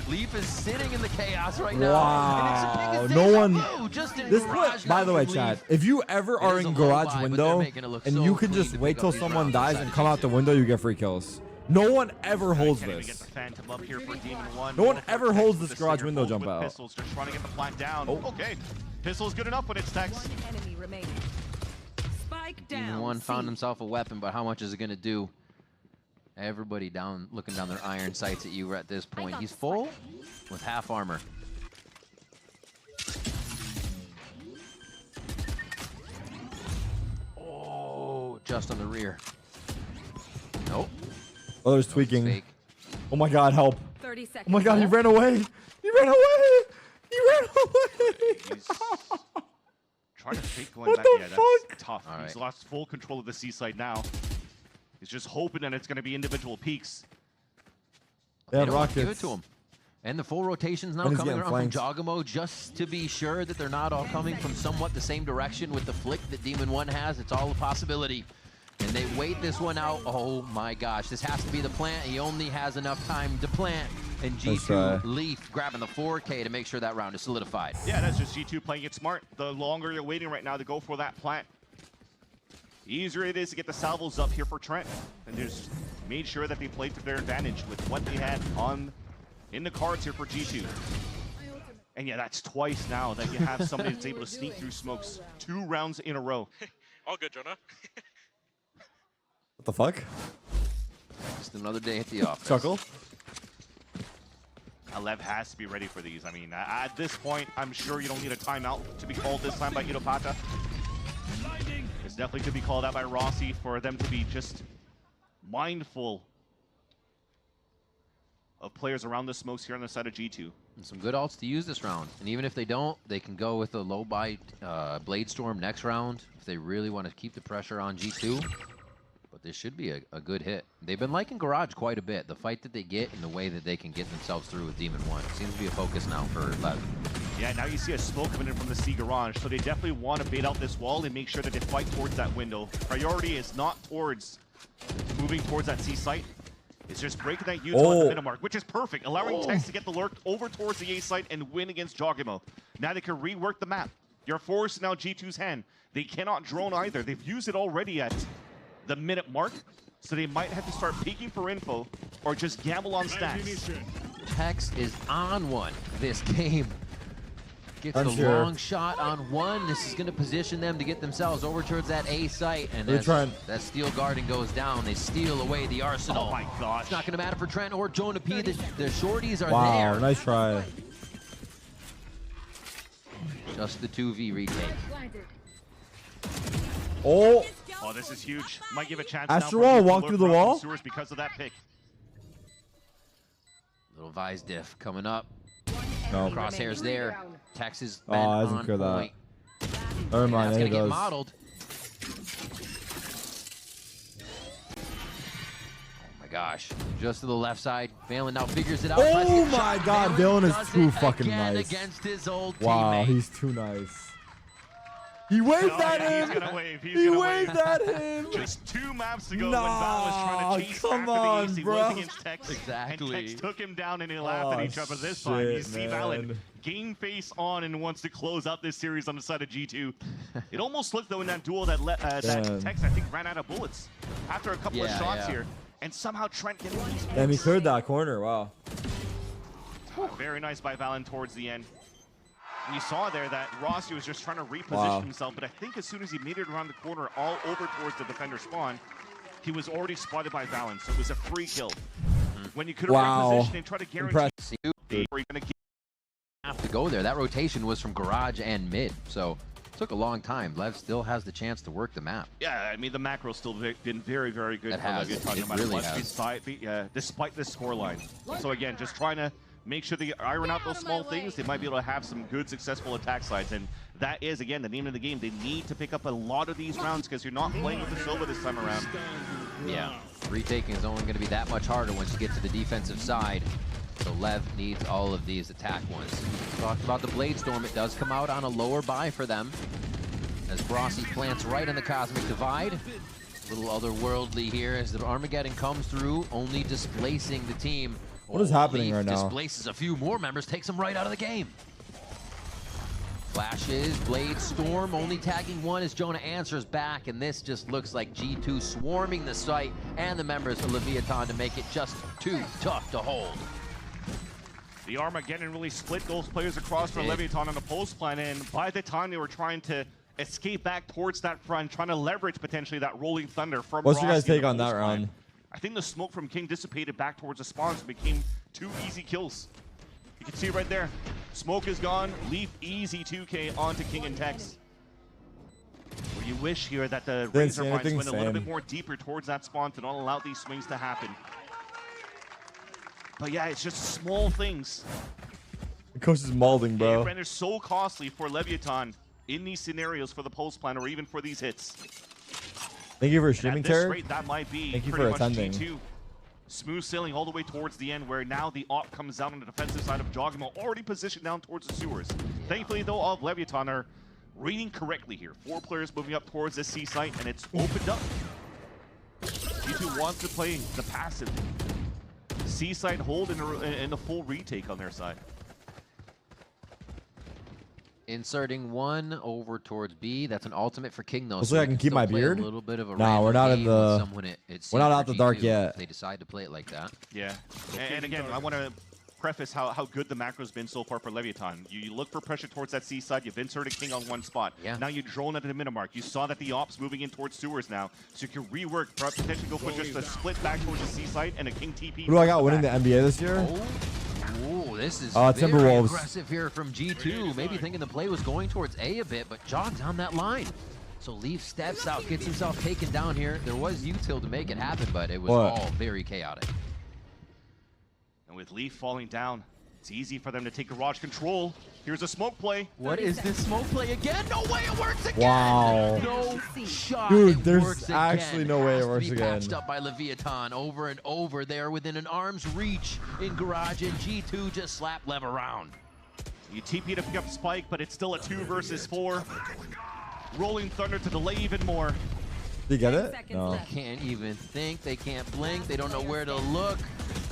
Leaf is sitting in the chaos right now. Wow. And it's No one. just in This garage by the way, Leaf. Chad, if you ever are is a in low garage buy, but they're window making it look and so you can clean just to wait pick till up these someone rounds dies inside and of come out the G2. window, you get free kills. No one ever holds Can't even this. get the Phantom up here for Demon 1. No one ever holds this The garage Stinger window holds jump with out. Pistols, just trying to get the plant down. Oh. Okay, Pistol's good enough when it's text. One enemy remaining. Spike down. Demon 1 found C. himself a weapon, but how much is it going to do? Everybody down, looking down their iron sights at you at this point. He's full with half armor. Oh, just on the rear. Nope. Oh, there's tweaking. Fake. Oh my god, help. 30 seconds. Oh my god, he ran away. He ran away. He ran away. He's trying to fake going What back. the Yeah, fuck? that's tough. All He's right. lost full control of the seaside now. He's just hoping that it's going to be individual peaks. They have don't want to give it rockets. to him. And the full rotation's now And he's coming getting around flanked. from Jogamo just to be sure that they're not all coming from somewhat the same direction with the flick that Demon 1 has. It's all a possibility. And they wait this one out. Oh my gosh, this has to be the plant. He only has enough time to plant. And G2 Leaf grabbing the 4K to make sure that round is solidified. Yeah, that's just G2 playing it smart. The longer you're waiting right now to go for that plant, the easier it is to get the salvos up here for Trent. And just made sure that they played to their advantage with what they had in the cards here for G2. And yeah, that's twice now that you have somebody that's able to sneak through smokes 2 rounds in a row. All good, Jonah. What the fuck? Just another day at the office. Chuckle. Lev has to be ready for these. I mean, at this point, I'm sure you don't need a timeout to be called this time by Hitopata. It's definitely to be called out by Rossi for them to be just mindful of players around the smokes here on the side of G2. And some good ults to use this round. And even if they don't, they can go with a low buy Blade Storm next round if they really want to keep the pressure on G2. But this should be a good hit. They've been liking Garage quite a bit. The fight that they get and the way that they can get themselves through with Demon 1 seems to be a focus now for Lev. Yeah, now you see a smoke coming in from the C garage, so they definitely want to bait out this wall and make sure that they fight towards that window. Priority is not towards moving towards that C site. It's just breaking that U on the minimark, which is perfect, allowing Tex to get the lurk over towards the A site and win against Jogimo. Now they can rework the map. You're forced now G2's hand. They cannot drone either. They've used it already at the minute mark, so they might have to start peeking for info or just gamble on stacks. Tex is on one this game. Gets the long shot on one. This is going to position them to get themselves over towards that A site. And as that steel garden goes down, they steal away the arsenal. Oh my gosh. It's not going to matter for Trent or Jonah P. The shorties are there. Wow, nice try. Just the 2v retake. Oh, this is huge. Might give a chance. Astral walk through the wall because of that pick. Little Vise diff coming up. No. Crosshairs there. Tex is I doesn't care that. Never mind. That's It gonna get does. modeled. Oh my gosh! Just to the left side. Valen now figures it out. Oh my God, Dylan is too fucking nice. Against his old wow, teammate. he's too nice. He waved at him. He's gonna wave. He waved at him. Just 2 maps ago when Val was trying to chase after the ace. He was against Tex. Exactly. And Tex took him down and they laughed at each other this time. You see Valen game face on and wants to close out this series on the side of G2. It almost looked though in that duel that Tex I think ran out of bullets after a couple of shots here. And somehow Trent getting these picks. And he cleared that corner. Wow. Very nice by Valen towards the end. You saw there that Rossi was just trying to reposition himself, but I think as soon as he made it around the corner, all over towards the defender spawn, he was already spotted by Valen, so it was a free kill. When you could have repositioned and try to guarantee you're going to have to go there. That rotation was from garage and mid, so it took a long time. Lev still has the chance to work the map. Yeah, I mean the macro's still been very, very good for Lev. It really has. Despite this scoreline. So again, just trying to make sure they iron out those small things. They might be able to have some good, successful attack sides. And that is, again, the name of the game. They need to pick up a lot of these rounds because you're not playing with the Silva this time around. Yeah, retaking is only going to be that much harder once you get to the defensive side. So Lev needs all of these attack ones. Talked about the Blade Storm. It does come out on a lower buy for them. As Brossi plants right in the Cosmic Divide. A little otherworldly here as the Armageddon comes through, only displacing the team. What is happening right now? Displaces a few more members, takes them right out of the game. Flashes, Blade Storm, only tagging one as Jonah answers back, and this just looks like G2 swarming the site and the members of Leviathan to make it just too tough to hold. The Armageddon really split those players across for Leviathan on the post plan, and by the time they were trying to escape back towards that front, trying to leverage potentially that rolling thunder from What's your guys' Rossi take on that round? I think the smoke from King dissipated back towards the spawns and became 2 easy kills. You can see right there. Smoke is gone. Leaf easy 2K onto King and Tex. Where you wish here that the Razor Vines went a little bit more deeper towards that spawn to not allow these swings to happen. But yeah, it's just small things. The coach is mauling, bro. And they're so costly for Leviathan in these scenarios for the post plan or even for these hits. Thank you for streaming, Terry. Rate, that might be Thank you pretty for much attending. G2. Smooth sailing all the way towards the end, where now the op comes down on the defensive side of Jogimo, already positioned down towards the sewers. Thankfully, though, all of Leviathan are reading correctly here. 4 players moving up towards this C site, and it's opened up. G2 wants to play the passive. C site hold and a full retake on their side. Inserting one over towards B. That's an ultimate for King, though. Looks like I can keep my beard. A little bit of a nah, we're not in the. We're not out the dark yet. If they decide to play it like that. Yeah, and again, I want to preface how good the macro's been so far for Leviathan. You look for pressure towards that C side. You've inserted King on one spot. Yeah. Now you drone at the minimark. You saw that the op's moving in towards sewers now, so you can rework, potentially go for just a split back towards the C site and a King TP. Who do I got winning the NBA this year? Oh, this is Timberwolves. very aggressive here from G2. Maybe thinking the play was going towards A a bit, but jogs on that line. So Leaf steps out, gets himself taken down here. There was util to make it happen, but it was all very chaotic. And with Leaf falling down, it's easy for them to take garage control. Here's a smoke play. What is this smoke play again? No way, it works again! Wow. No shot. Dude, It there's works actually again. no way it Has to works be again. patched up by Leviathan over and over there within an arm's reach in Garage, and G2 just slap Lev around. You TP to pick up Spike, but it's still a 2 versus 4. Rolling Thunder to delay even more. Did you get it? seconds No. left. Can't even think, they can't blink, they don't know where to look.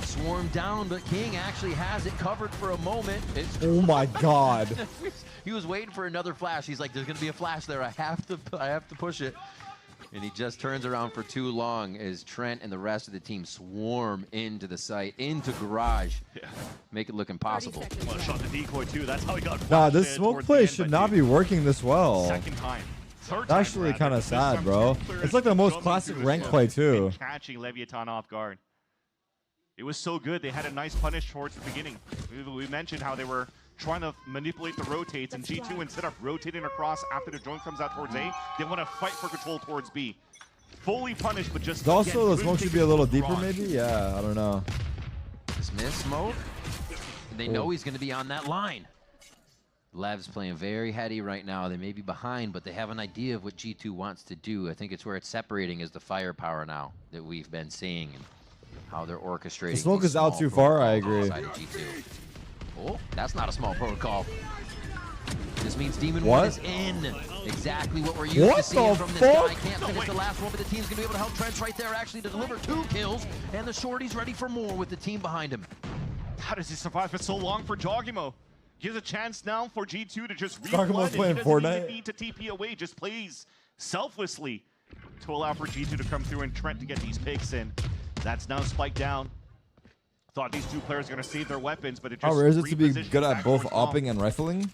Swarm down, but King actually has it covered for a moment. It's Oh my god. he was waiting for another flash. He's like, there's gonna be a flash there. I have to push it. And he just turns around for too long as Trent and the rest of the team swarm into the site, into Garage. Yeah. Make it look impossible. 30 seconds Well, left. shot the decoy too. That's how he got Nah, flashed this in smoke towards play the end, should but not be working this well. second time. Third It's time, actually rather. kind of This sad, time, bro. two players It's like the most coming classic to the rank smoke play and too. catching Leviathan off guard. It was so good. They had a nice punish towards the beginning. We mentioned how they were trying to manipulate the rotates, and G2, instead of rotating across after the drone comes out towards A, they want to fight for control towards B. Fully punished, but just Also, again, the couldn't smoke take should be a little control deeper, of maybe. Yeah, I don't know. Dismiss smoke. They know he's gonna be on that line. Lev's playing very heady right now. They may be behind, but they have an idea of what G2 wants to do. I think it's where it's separating is the firepower now that we've been seeing and how they're orchestrating. The smoke these is out small too far, I protocols agree. outside of G2. Oh, that's not a small protocol. This means Demon What? 1 is in. Exactly what we're used What to seeing the from this fuck? guy. Can't finish the last one, but the team's gonna be able to help Trench right there actually to deliver 2 kills. And the Shorty's ready for more with the team behind him. How does he survive for so long for Jogimo? He has a chance now for G2 to just Jogimo's replay. playing He doesn't Fortnite. even need to TP away, just plays selflessly to allow for G2 to come through and Trent to get these picks in. That's now spiked down. Thought these two players were going to save their weapons, but it just How rare is it to be repositioned good at back both towards bomb. opping and rifling?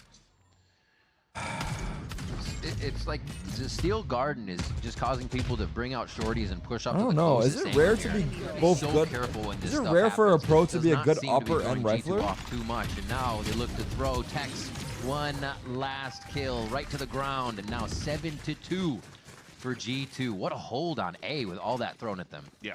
It's like the Steel Garden is just causing people to bring out shorties and push up I to don't the know. Is closest it rare angle to be here. both so good? careful when this Is it stuff rare for a happens. pro It to does be a not good seem to be upper throwing and G2 rifler? off too much, and now they look to throw Tex one last kill right to the ground, and now 7-2 for G2. What a hold on A with all that thrown at them. Yeah.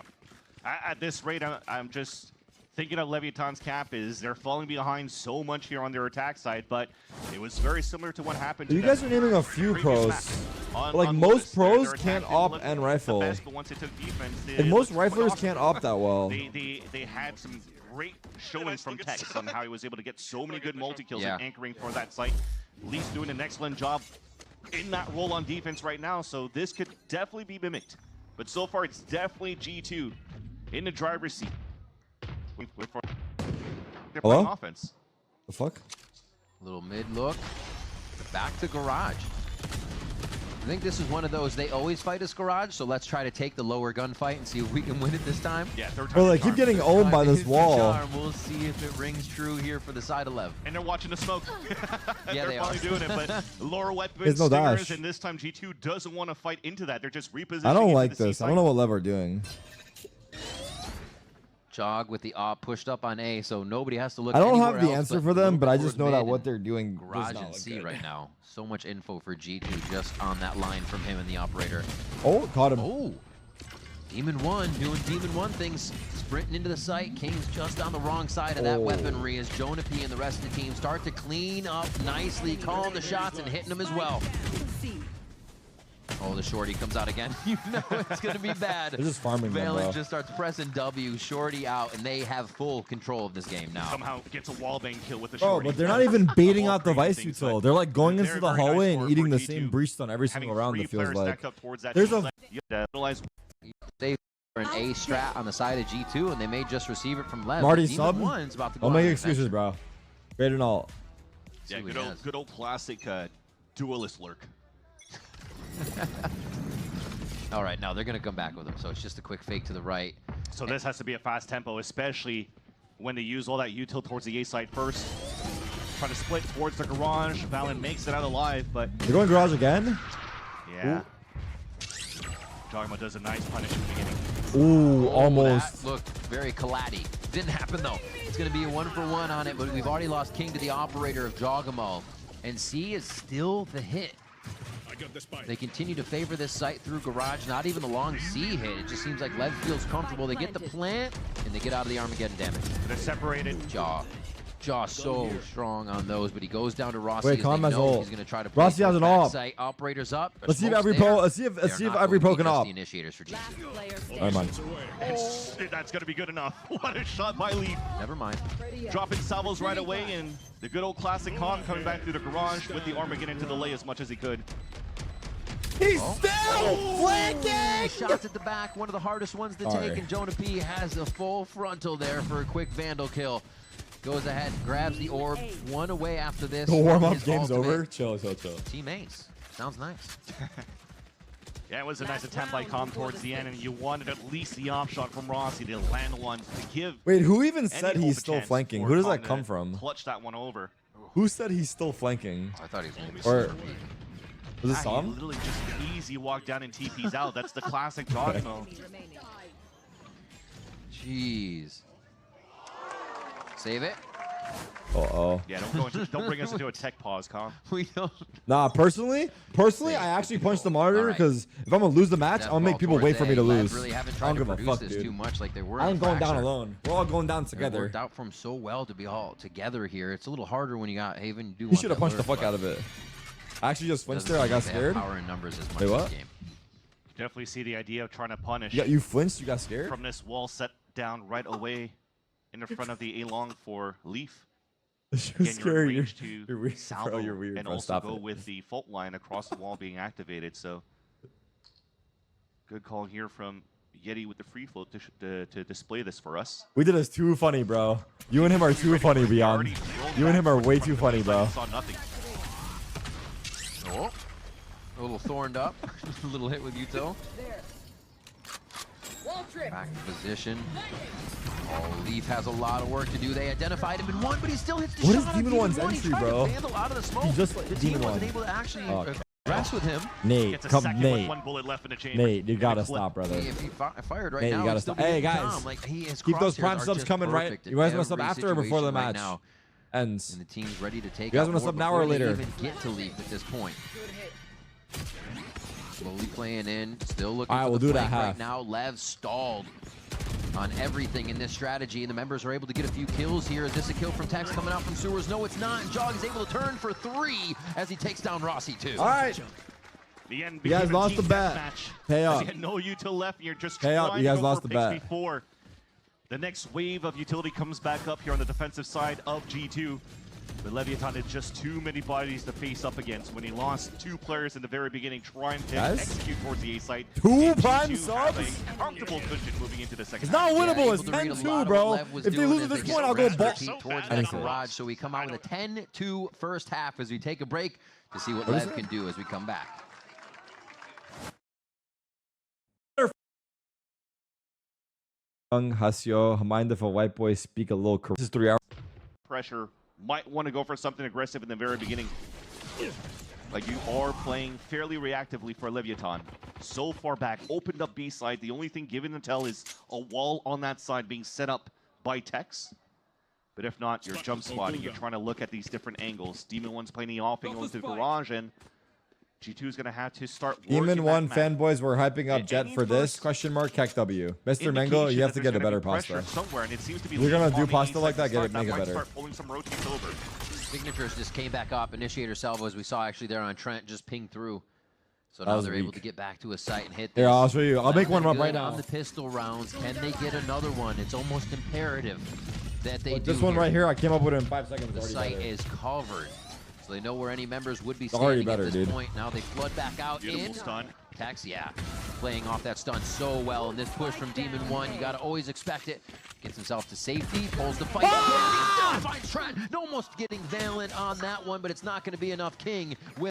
At this rate, I'm just thinking of Leviathan's cap is they're falling behind so much here on their attack side, but it was very similar to what happened to You them guys are naming a few previous pros. map. Like, On most Lotus, pros their can't attack op didn't look and the rifle. best, but once they took defense, And most it looked quite riflers awesome. can't op that well. They had some great showings from Tex on how he was able to get so many good multi-kills and anchoring for that site. Lee's doing an excellent job in that role on defense right now, so this could definitely be mimicked. But so far, it's definitely G2 in the driver's seat. They're Hello? playing offense. The fuck? Little mid look. Back to Garage. I think this is one of those, they always fight us Garage, so let's try to take the lower gunfight and see if we can win it this time. Yeah, third time. Bro, they the charm. keep getting owned by this Time is the wall. charm. We'll see if it rings true here for the side 11. And they're watching the smoke. Yeah, they're they finally are. doing it, but lower weapons, There's no stingers, dash. and this time G2 doesn't want to fight into that. They're just repositioning. I don't into like the this. I C don't know what Lev are doing. Jog with the op pushed up on A, so nobody has to look I don't anywhere have the else answer but for them, look but I towards just know that mid what and they're doing does Garage not and look C good. right now. So much info for G2 just on that line from him and the operator. Oh, caught him. Oh, Demon 1 doing Demon 1 things, sprinting into the site. King's just on the wrong side of that Oh. weaponry as Jonah P and the rest of the team start to clean up nicely, calling the shots and hitting them as well. C. Oh, the shorty comes out again. You know it's going to be bad. They're just farming them, Valen bro. just starts pressing W, shorty out, and they have full control of this game now. somehow gets a wallbang kill with the Oh, shorty. but they're not even baiting All out the crazy vice things, util. but They're like going they're into the very nice hallway for and eating the G2 same breachstone every having single round, three it feels players like. stacked up towards that There's team. a- You have to utilize They for an A strat on the side of G2, and they may just receive it from Lev. Marty Demon sub? 1's about to go Don't on make an excuses, adventure. bro. Great and all. See yeah, what he has. good old classic duelist lurk. All right, now they're going to come back with him, so it's just a quick fake to the right. So this has to be a fast tempo, especially when they use all that util towards the A side first. Trying to split towards the garage. Valen makes it out alive, but They're going garage again? yeah. Jogma does a nice punish in the beginning. Ooh, Oh, almost. That looked very Kaladi. Didn't happen, though. It's going to be a 1-for-1 on it, but we've already lost King to the operator of Jogamo. And C is still the hit. They continue to favor this site through garage, not even the long C hit. It just seems like Lev feels comfortable. They get the plant, and they get out of the Armageddon damage. They're separated. Lockjaw so strong on those, but he goes down to Rossi. Wait, as Calm they has know ult. he's going to try to play Rossi has towards an ult. backside. Operators up. Let's see if Smoke's every there. pro. Let's see if They're not every pro going to can be just op. the initiators for G2. Last player Never standing. mind. That's going to be good enough. What a shot by Leaf. Never mind. Dropping salvos right away, and the good old classic Calm coming back through the garage with the armor getting into the lay as much as he could. He's still flanking! Shots at the back, one of the hardest ones to Sorry. take, and Jonah P has a full frontal there for a quick Vandal kill. Goes ahead, grabs the orb, one away after this. The warm-up His game's ultimate. over. Chill. Team Ace. Sounds nice. Yeah, it was a nice attempt by Calm towards the end, and you wanted at least the off shot from Rossi to land one to give. Wait, who even any said hope he's a still chance flanking? for Who does Calm that come to from? Clutch that one over. Who said he's still flanking? I thought he was maybe Or- super peak. Was it He Sam? literally just easy walk down and TP's out. That's the classic dodge mode. Enemy remaining. Jeez. Save it. Uh-oh. Yeah, don't bring us into a tech pause, Calm. We don't. Nah, personally, I actually punched the monitor Alright. because if I'm gonna lose the match, I'll make people wait for me to lose. Really haven't I tried don't to give a produce fuck, this too dude. much like they were. I in ain't going down Fracture. alone. We're all going down It together. worked out for him so well to be all together here. It's a little harder when you got Haven. You do He should have punched the fuck out of it. I actually just flinched there. I got scared. Power in numbers as much Wait, in what? this game. Definitely see the idea of trying to punish You flinched? You got scared? from this wall set down right away in the front of the A-long for Leaf. You're Again, you're in scary. range You're to weird. salvo Bro, you're weird. and Bro, also stop go it. with the fault line across the wall being activated. So good call here from Yeti with the free float to display this for us. We did this too funny, bro. You and him are too funny, Beyond. You and him are way too funny, bro. Saw nothing. Oh, a little thorned up. A little hit with Yuto. Back in position. Oh, Leaf has a lot of work to do. They identified him in one, but he still hits the What shot is on Demon One's One. He entry, tried to bro? vandal out of the smoke. He just like the team Demon wasn't One. able to actually Oh, rest with him. Nate, Gets a come, second with Nate. one bullet left in the chamber. Nate, you In a gotta clip. stop, brother. If he fired right Hey, you now, gotta he'd still stop. be Hey, hitting guys, Tom. Like, his Keep those crosshairs prime are subs just coming, right? perfect in You guys wanna sub every after or before the situation right match now. ends? And the team's ready to take You guys out wanna more sub now or before they later? even get to Leaf at this point. Slowly playing in, still looking All right, for we'll the do that flank right half. now. Lev stalled on everything in this strategy, and the members are able to get a few kills here. Is this a kill from Tex coming out from sewers? No, it's not. And Jog is able to turn for 3 as he takes down Rossi too. All right. The end You guys became a lost team the bet. deathmatch. Pay As up. you had no util left, and you're just Pay up. trying You guys to go lost for the picks bet. before the next wave of utility comes back up here on the defensive side of G2. But Leviathan had just too many bodies to face up against when he lost 2 players in the very beginning trying to Guys? execute towards the A site. 2 And prime G2 have subs? a comfortable cushion moving into the second It's not half. winnable. able It's to read a 10-2, lot of bro. what Lev was If they doing lose as at they this get point, I'll go ready ball. to compete towards I that didn't say it. garage. So we come out with a 10-2 first half as we take a break to see what What is Lev it? can do as we come back. Young Hasio, mind if a white boy speak a little. This is 3 hours. Pressure, might want to go for something aggressive in the very beginning. Like you are playing fairly reactively for Leviathan. So far back, opened up B side. The only thing given intel is a wall on that side being set up by Tex. But if not, you're jump spotting. You're trying to look at these different angles. Demon One's playing the off angle into the garage, and G2 is going to have to start working Demon that 1 map. fanboys were hyping up And Jet any for this? first Question mark. Kek W. Mr. Mango, you have to indication get a that better there's gonna be pasta. pressure somewhere, and it seems to be You're gonna leaning do on the pasta A like side that, to get it- start. make it That might better. start pulling some rotates over. Signatures just came back up. Initiator salvo, as we saw actually there on Trent, just ping through. So That now was they're able weak. to get back to a site and hit this. Here, I'll show you. I'll make one up Good right now. on the pistol rounds. Can they get another one? It's almost imperative that they do. This one right here, I came up with it in 5 seconds. The Already site better. is covered. So they know where any members would be Already standing better, at this dude. point. Now they flood back out Beautiful in. stun. Tex, yeah. Playing off that stun so well. And this push from Demon 1, you got to always expect it. Gets himself to safety, pulls the fight. Ah! He still finds Trent. Almost getting Valiant on that one, but it's not going to be enough. King will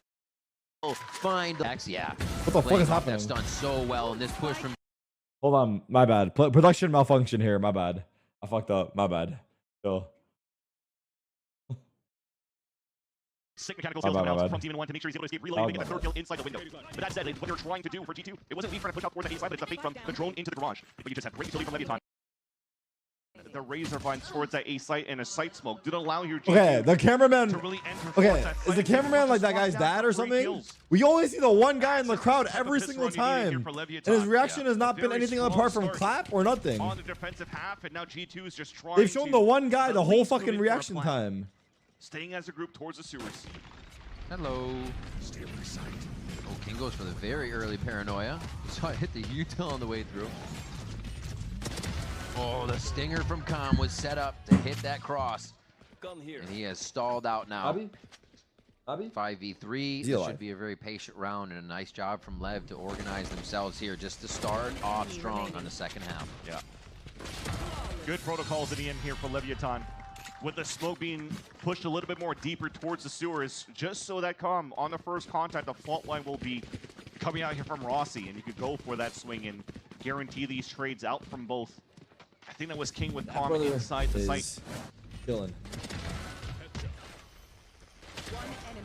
find Tex, yeah. What the fuck Playing is off happening? that stun so well. And this push from Hold on, my bad. Production malfunction here, my bad. I fucked up, my bad. Go. Sick mechanical My skills bad, coming my out bad. from Demon 1 to make sure he's able to escape reloading and get My the third kill inside the window. But that said, what they're trying to do for G2, it wasn't Leaf trying to push out towards the A side, but it's a fake from the drone into the garage. But you just have great utility from Leviathan. the razor vines towards that A site and a sight smoke did allow your G2 Okay, the cameraman. to really enter Okay, towards that is site the and cameraman like just that walk guy's down dad for or 3 something? kills. We only see the one guy in the That's crowd the type of every piss single run you need here time. for And Leviathan. his reaction has not A been very anything strong apart from start clap or nothing. on the defensive half, and now G2 is just trying They've shown to the one guy the at whole least move fucking into a reaction plan. time. Staying as a group towards the sewers. Hello. Oh, King goes for the very early paranoia. Saw it hit the util on the way through. Oh, the stinger from Com was set up to hit that cross. And he has stalled out now. Bobby? 5v3. This should be a very patient round and a nice job from Lev to organize themselves here just to start off strong on the second half. Yeah. Good protocols in the end here for Leviathan. With the smoke being pushed a little bit more deeper towards the sewers, just so that on the first contact, the fault line will be coming out here from Rossi, and you could go for that swing and guarantee these trades out from both. I think that was King with Com inside the site. Killing.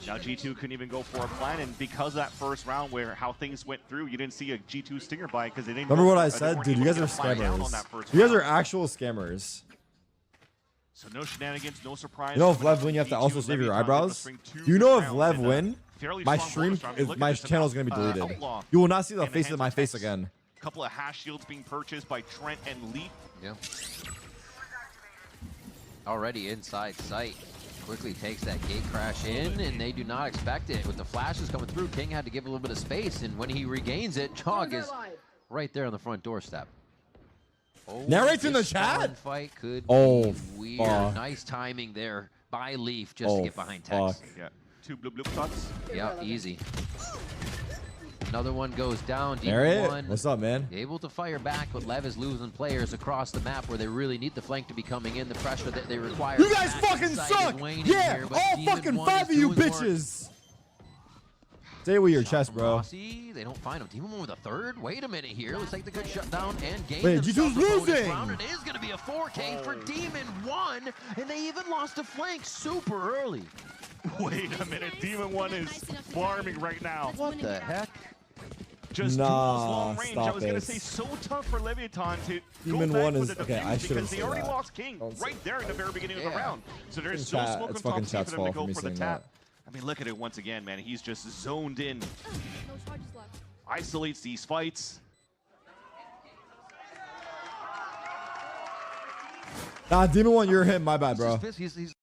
Now G2 couldn't even go for a plan, and because of that first round where how things went through, you didn't see a G2 stinger buy because they didn't. Remember what I they said? weren't Dude, you able guys to are get a plan down on that scammers. first You guys round. are actual scammers. So no shenanigans, no surprise. You know if Lev win, you have to also save your eyebrows? You know if Lev win, my stream, my channel is going to be deleted. You will not see the face of my face again. A couple of hash shields being purchased by Trent and Leap. Yeah. Already inside sight. Quickly takes that gate crash in, and they do not expect it. With the flashes coming through, King had to give a little bit of space, and when he regains it, Chog is right there on the front doorstep. Oh, Narrates in the this spawn chat? fight could Oh, be weird. fuck. Nice timing there by Leaf just to get behind Tex. fuck. Yeah, 2 blue shots. Yeah, easy. Another one goes down. Narrate? One What's up, man? able to fire back, but Lev is losing players across the map where they really need the flank to be coming in. The pressure that they require. You guys back fucking inside suck! is waning Yeah, here, but all Demon fucking One 5 is of you doing work. bitches! Stay with your Shot chest, from bro. Rossi. They don't find him. Demon One with a third. Wait a minute here. Looks like they could shut down and gain Wait, themselves G2's a bonus losing! round. It is going to be a 4K for Demon One, and they even lost a flank super early. Wait a minute, Demon One is farming right now. What the heck? Just Nah, duels long range. I stop was gonna it. say so tough for Leviathan to Demon go back One with is- the okay, I defuse shouldn't because they say already that. lost King Don't say right there in the very beginning of the Yeah. round. So there's It's no chat- smoke it's on top fucking C for chat's them to fault go for me for the saying tap. that. I mean, look at it once again, man. He's just zoned in. Isolates these fights. Nah, Demon One, you're him. My bad, bro. He's